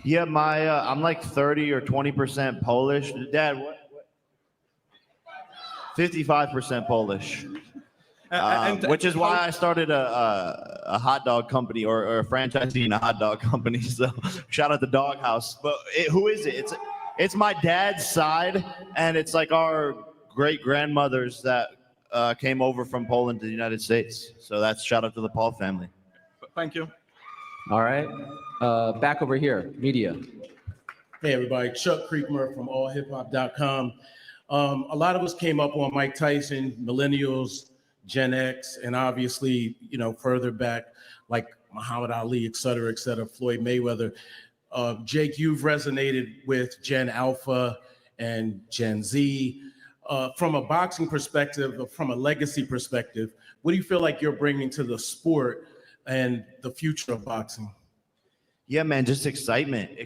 Yeah, I'm like 30 or 20% Polish. Dad, what? 55% Polish. Which is why I started a hot dog company or a franchisee in a hot dog company. So shout out the Dog House. But who is it? It's my dad's side, and it's like our great grandmothers that came over from Poland to the United States. So that's shout out to the Paul family. Thank you. All right. Back over here, media. Hey, everybody. Chuck Creekmer from allhiphop.com. A lot of us came up on Mike Tyson, millennials, Gen X, and obviously, you know, further back, like Muhammad Ali, et cetera, Floyd Mayweather. Jake, you've resonated with Gen Alpha and Gen Z. From a boxing perspective, from a legacy perspective, what do you feel like you're bringing to the sport and the future of boxing? Yeah, man, just excitement,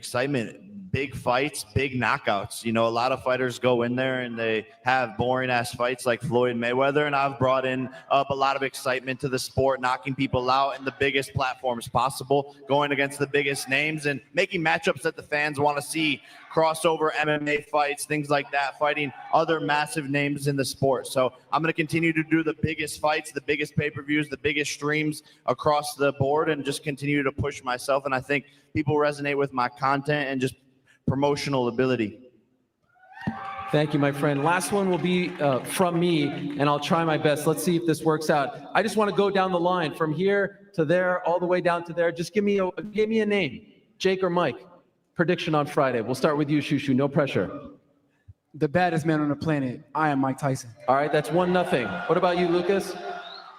big fights, big knockouts. You know, a lot of fighters go in there and they have boring ass fights like Floyd Mayweather. And I've brought in up a lot of excitement to the sport, knocking people out in the biggest platforms possible, going against the biggest names and making matchups that the fans want to see, crossover MMA fights, things like that, fighting other massive names in the sport. So I'm going to continue to do the biggest fights, the biggest pay-per-views, the biggest streams across the board, and just continue to push myself. And I think people resonate with my content and just promotional ability. Thank you, my friend. Last one will be from me, and I'll try my best. Let's see if this works out. I just want to go down the line from here to there, all the way down to there. Just give me a name, Jake or Mike. Prediction on Friday. We'll start with you, Shushu. No pressure. The baddest man on the planet. I am Mike Tyson. All right, that's 1-0. What about you, Lucas?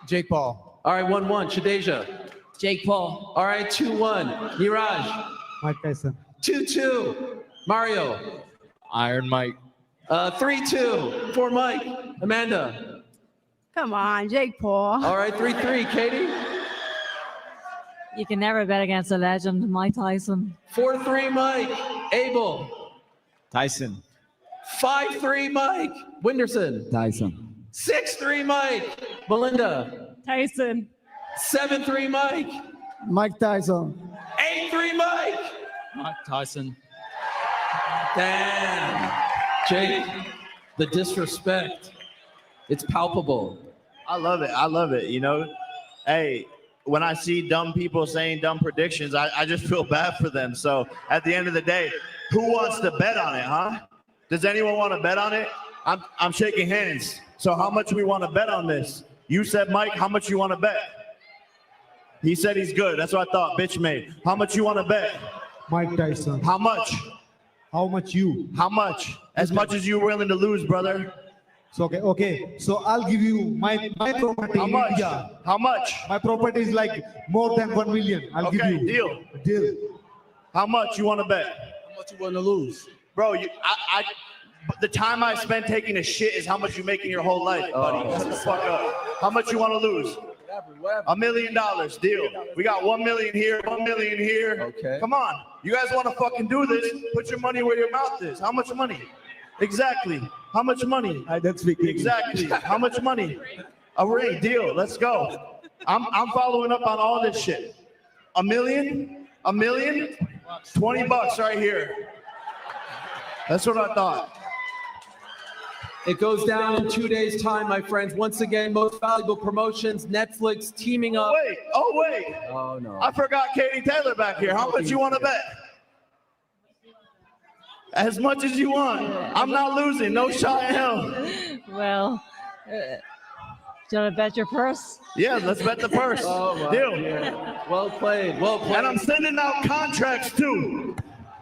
Jake Paul. All right, 1-1. Shadeja. Jake Paul. All right, 2-1. Niraj. Mike Tyson. 2-2. Mario. Iron Mike. 3-2 for Mike. Amanda. Come on, Jake Paul. All right, 3-3. Katie. You can never bet against a legend, Mike Tyson. 4-3, Mike. Abel. Tyson. 5-3, Mike. Winderson. Tyson. 6-3, Mike. Belinda. Tyson. 7-3, Mike. Mike Tyson. 8-3, Mike. Mike Tyson. Damn. Jake, the disrespect. It's palpable. I love it. You know, hey, when I see dumb people saying dumb predictions, I just feel bad for them. So at the end of the day, who wants to bet on it, huh? Does anyone want to bet on it? I'm shaking hands. So how much we want to bet on this? You said, Mike, how much you want to bet? He said he's good. That's what I thought, bitch made. How much you want to bet? Mike Tyson. How much? How much you? How much? As much as you're willing to lose, brother. So okay. So I'll give you my property. How in much? India. How much? My property is like more than 1 million. I'll give you. Deal. How much you want to bet? How much you want to lose? Bro, the time I spent taking a shit is how much you make in your whole life, buddy. Shut the fuck up. How much you want to lose? $1 million. Deal. We got 1 million here, 1 million here. Okay. Come on. You guys want to fucking do this? Put your money where your mouth is. How much money? Exactly. How much money? That's big. Exactly. How much money? A ring. Deal. Let's go. I'm following up on all this shit. $1 million? $1 million? $20 right here. That's what I thought. It goes down in 2 days' time, my friends. Once again, Most Valuable Promotions, Netflix teaming up. Wait, oh wait. Oh no. I forgot Katie Taylor back here. How much you want to bet? As much as you want. I'm not losing. No shot in hell. Well, do you want to bet your purse? Yeah, let's bet the purse. Oh my Deal. God. Well played. Well played. And I'm sending out contracts too.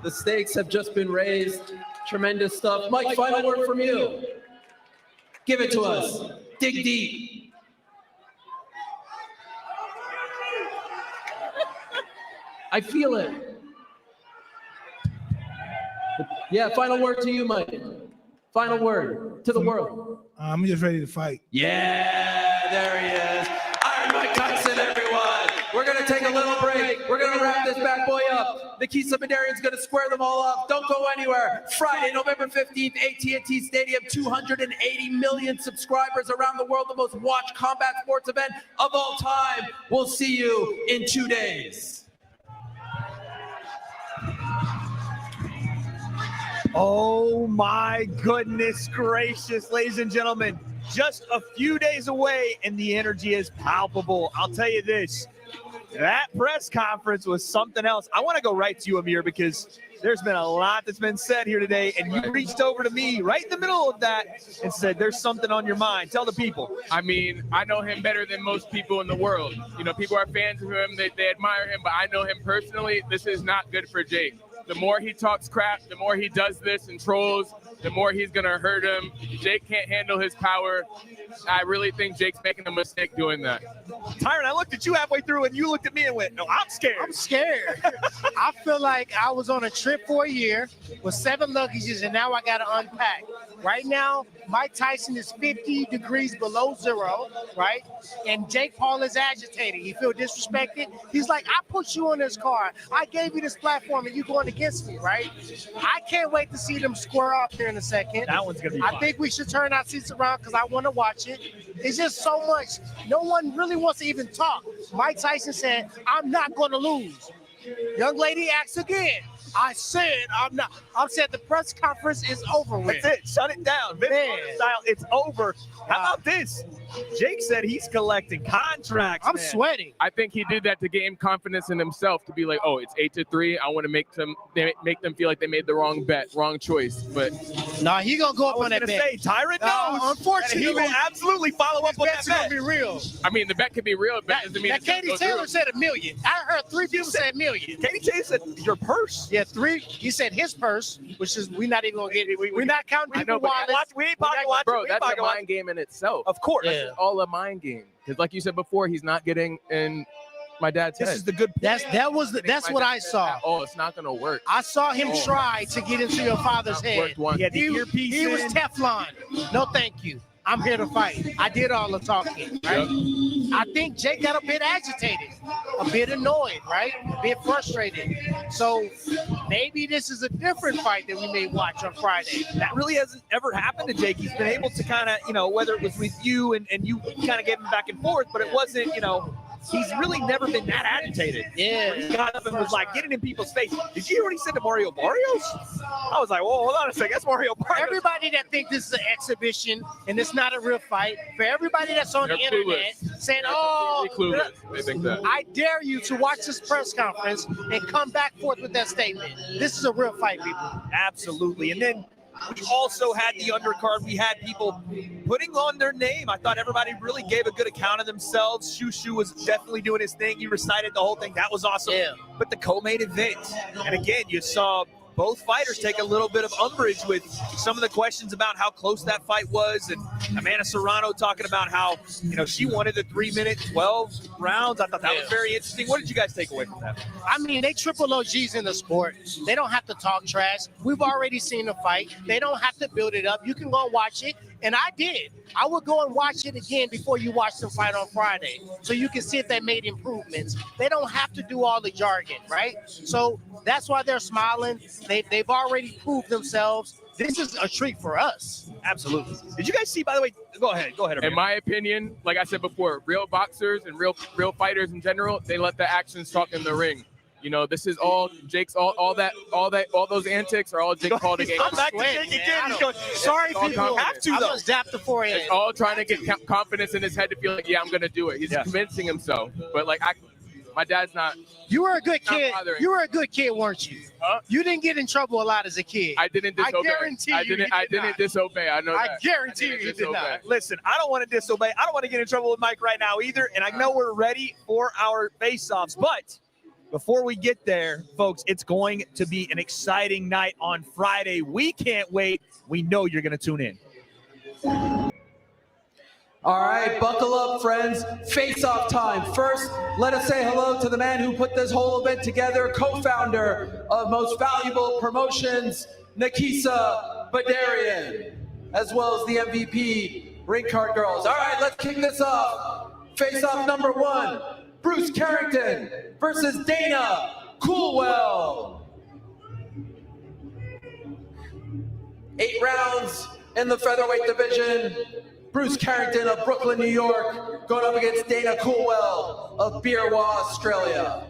The stakes have just been raised. Tremendous stuff. Mike, final word from you. Give it to us. Dig deep. I feel it. Yeah, final word to you, Mike. Final word to the world. I'm just ready to fight. Yeah, there he is. Iron Mike Tyson, everyone. We're going to take a little break. We're going to wrap this bad boy up. The Keith Seminarian's going to square them all up. Don't go anywhere. Friday, November 15th, AT&T Stadium, 280 million subscribers around the world, the most watched combat sports event of all time. We'll see you in 2 days. Oh my goodness gracious, ladies and gentlemen, just a few days away and the energy is palpable. I'll tell you this, that press conference was something else. I want to go right to you, Amir, because there's been a lot that's been said here today, and you reached over to me right in the middle of that and said, there's something on your mind. Tell the people. I mean, I know him better than most people in the world. You know, people are fans of him, they admire him, but I know him personally. This is not good for Jake. The more he talks crap, the more he does this and trolls, the more he's going to hurt him. Jake can't handle his power. I really think Jake's making a mistake doing that. Tyron, I looked at you halfway through and you looked at me and went, no, I'm scared. I'm scared. I feel like I was on a trip for a year with 7 luggages and now I got to unpack. Right now, Mike Tyson is 50 degrees below zero, right? And Jake Paul is agitated. He feel disrespected. He's like, I put you on this card. I gave you this platform and you going against me, right? I can't wait to see them square up here in a second. That one's going to be I fun. think we should turn our seats around because I want to watch it. It's just so much. No one really wants to even talk. Mike Tyson said, I'm not going to lose. Young lady asks again. I said I'm not. I'm saying the press conference is over with. That's it. Shut it down. Vince Carter style, it's over. How about this? Jake said he's collecting contracts. I'm man. sweating. I think he did that to gain confidence in himself, to be like, oh, it's 8-3. I want to make them feel like they made the wrong bet, wrong choice. But nah, he gonna go up on that bet. Say, Tyron knows. Unfortunately, he will absolutely follow up on that bet's bet. gonna be real. I mean, the bet could be real. But doesn't mean That Katie Taylor said $1 million. I heard 3 people say $1 million. Katie Taylor said your purse. Yeah, 3. He said his purse, which is we're not even gonna get it. We're not counting I know, people but wallets. We ain't pocket watching. Bro, we ain't that's pocket a watching. mind game in itself. Of course. Yeah. That's all a mind game. Because like you said before, he's not getting in my dad's This head. is the good. That's what I saw. Oh, it's not gonna work. I saw him try to get into your father's head. Worked one. He had the earpiece He was in. Teflon. No, thank you. I'm here to fight. I did all the talking, right? I think Jake got a bit agitated, a bit annoyed, right? A bit frustrated. So maybe this is a different fight that we may watch on Friday. That really hasn't ever happened to Jake. He's been able to kind of, whether it was with you and you kind of gave him back and forth, but it wasn't, he's really never been that agitated. Yeah. When he got up and was like getting in people's face. Did you hear what he said to Mario Barrios? I was like, whoa, hold on a second. That's Mario Barrios. Everybody that thinks this is an exhibition and it's not a real fight, for everybody that's on They're the internet saying, oh, clueless. They think that. I dare you to watch this press conference and come back forth with that statement. This is a real fight, people. Absolutely. And then we also had the undercard. We had people putting on their name. I thought everybody really gave a good account of themselves. Shushu was definitely doing his thing. He recited the whole thing. That was awesome. Yeah. But the co-main event, and again, you saw both fighters take a little bit of umbrage with some of the questions about how close that fight was, and Amanda Serrano talking about how, she wanted the 3-minute, 12 rounds. I thought that was very interesting. What did you guys take away from that? I mean, they triple OGs in the sport. They don't have to talk trash. We've already seen the fight. They don't have to build it up. You can go watch it. And I did. I would go and watch it again before you watch them fight on Friday, so you can see if they made improvements. They don't have to do all the jargon, right? So that's why they're smiling. They've already proved themselves. This is a treat for us. Absolutely. Did you guys see, by the way, go ahead. In my opinion, like I said before, real boxers and real fighters in general, they let the actions talk in the ring. You know, this is all Jake's, all those antics are all Jake Paul to get. I'm back to Jake again. He's going, sorry, all people have to, I though. must zap the forehead. It's all trying to get confidence in his head to feel like, yeah, I'm gonna do it. He's convincing himself, but like my dad's not. You were a good not kid. bothering. You were a good kid, weren't you? Huh? You didn't get in trouble a lot as a kid. I didn't disobey. I guarantee you. I didn't disobey. I know that. I guarantee you did disobey. not. Listen, I don't want to disobey. I don't want to get in trouble with Mike right now either. And I know we're ready for our face-offs. But before we get there, folks, it's going to be an exciting night on Friday. We can't wait. We know you're going to tune in. All right, buckle up, friends. Face-off time. First, let us say hello to the man who put this whole event together, co-founder of Most Valuable Promotions, Nakisa Badarian, as well as the MVP, Ring Card Girls. All right, let's kick this off. Face-off number 1, Bruce Carrington versus Dana Coolwell. 8 rounds in the featherweight division. Bruce Carrington of Brooklyn, New York, going up against Dana Coolwell of Beerwah, Australia.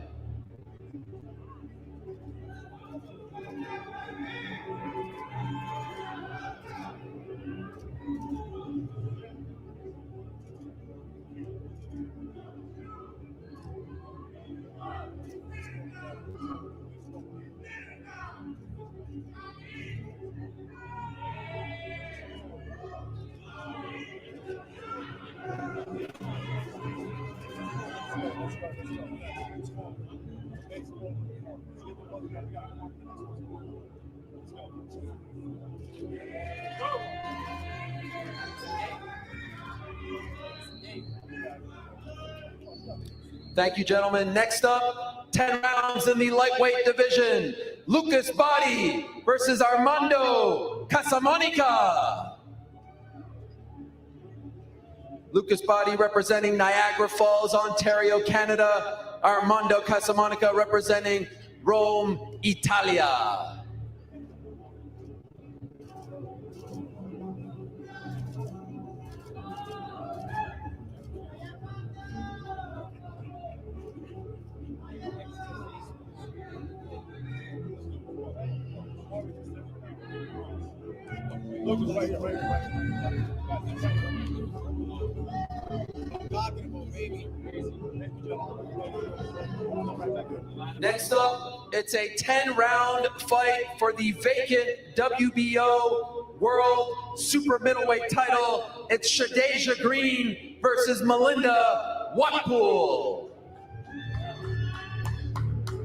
Thank you, gentlemen. Next up, 10 rounds in the lightweight division. Lucas Body versus Armando Casamonica. Lucas Body representing Niagara Falls, Ontario, Canada. Armando Casamonica representing Rome, Italia. Next up, it's a 10-round fight for the vacant WBO World Super Middleweight title. It's Shadeja Green versus Melinda Watpool.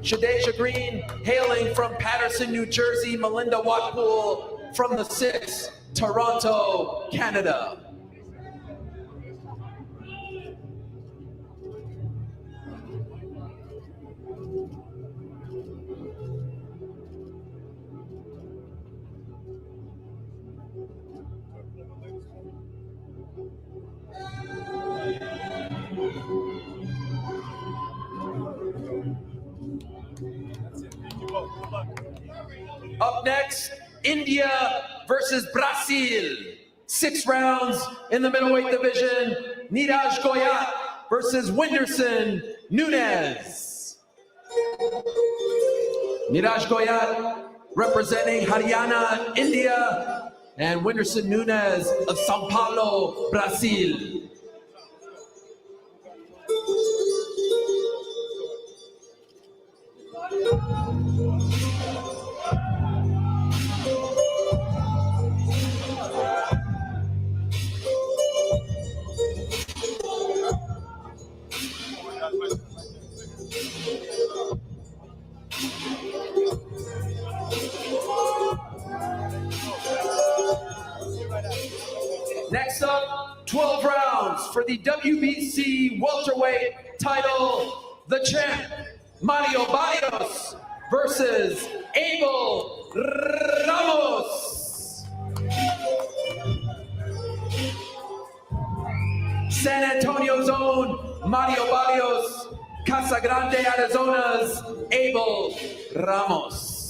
Shadeja Green hailing from Patterson, New Jersey. Melinda Watpool from the 6, Toronto, Canada. Up next, India versus Brazil. 6 rounds in the middleweight division. Niraj Goyat versus Whindersson Nunes. Niraj Goyat representing Haryana, India, and Whindersson Nunes of Sao Paulo, Brazil. Next up, 12 rounds for the WBC welterweight title. The champ, Mario Barrios versus Abel Ramos. San Antonio's own Mario Barrios, Casa Grande, Arizona's Abel Ramos.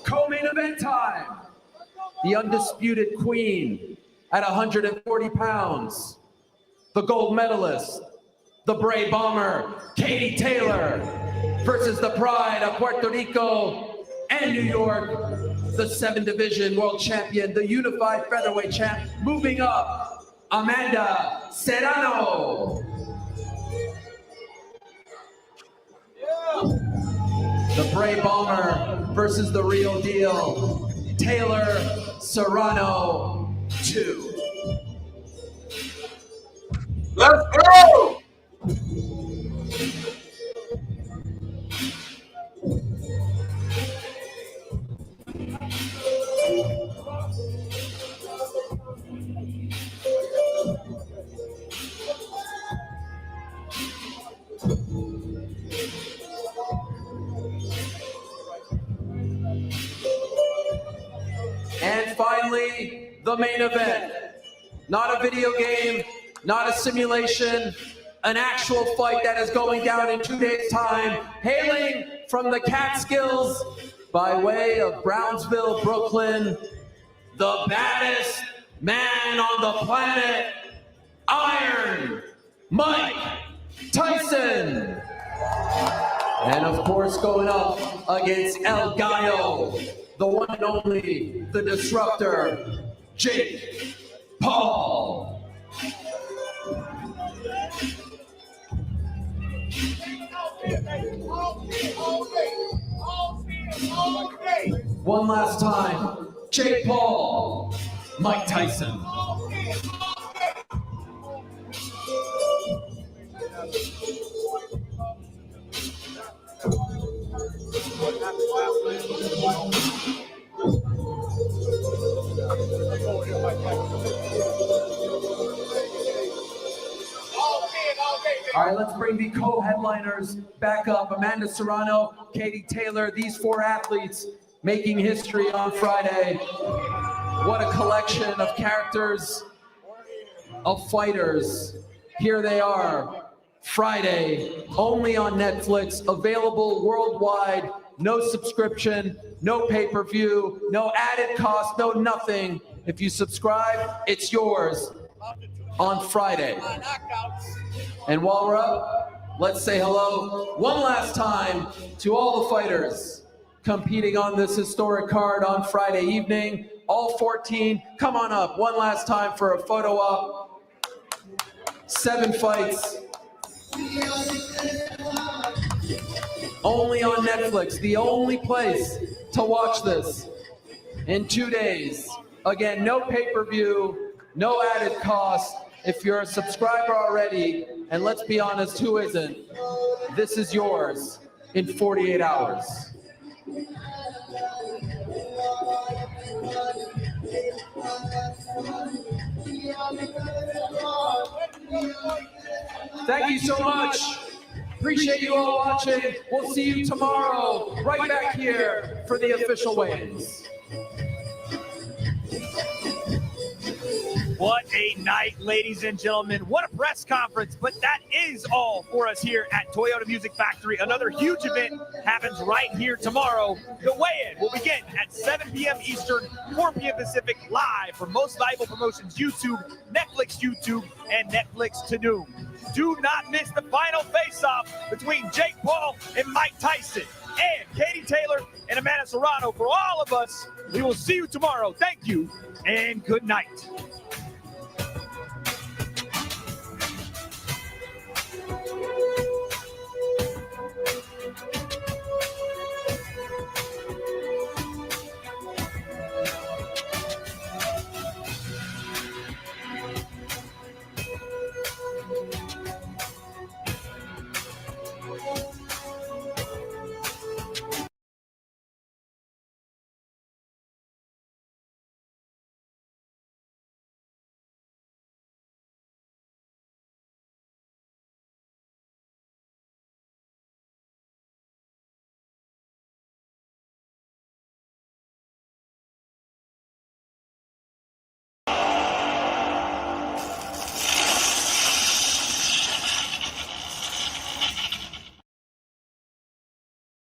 Co-main event time. The undisputed queen at 140 pounds. The gold medalist, the Brave Bomber, Katie Taylor, versus the pride of Puerto Rico and New York, the 7-division world champion, the unified featherweight champ, moving up, Amanda Serrano. The Brave Bomber versus the real deal, Taylor Serrano 2. Let's go! And finally, the main event. Not a video game, not a simulation, an actual fight that is going down in 2 days' time, hailing from the Catskills by way of Brownsville, Brooklyn, the baddest man on the planet, Iron Mike Tyson. And of course, going up against El Gallo, the one and only, the disruptor, Jake Paul. One last time, Jake Paul, Mike Tyson. All right, let's bring the co-headliners back up. Amanda Serrano, Katie Taylor, these 4 athletes making history on Friday. What a collection of characters, of fighters. Here they are, Friday, only on Netflix, available worldwide, no subscription, no pay-per-view, no added cost, no nothing. If you subscribe, it's yours on Friday. And while we're up, let's say hello one last time to all the fighters competing on this historic card on Friday evening. All 14, come on up one last time for a photo op. 7 fights. Only on Netflix, the only place to watch this in 2 days. Again, no pay-per-view, no added cost. If you're a subscriber already, and let's be honest, who isn't? This is yours in 48 hours. Thank you so much. Appreciate you all watching. We'll see you tomorrow, right back here for the official weigh-ins. What a night, ladies and gentlemen. What a press conference. But that is all for us here at Toyota Music Factory. Another huge event happens right here tomorrow. The weigh-in will begin at 7 p.m. Eastern, 4 p.m. Pacific, live from Most Valuable Promotions YouTube, Netflix YouTube, and Netflix To Doom. Do not miss the final face-off between Jake Paul and Mike Tyson, and Katie Taylor and Amanda Serrano. For all of us, we will see you tomorrow. Thank you, and good night.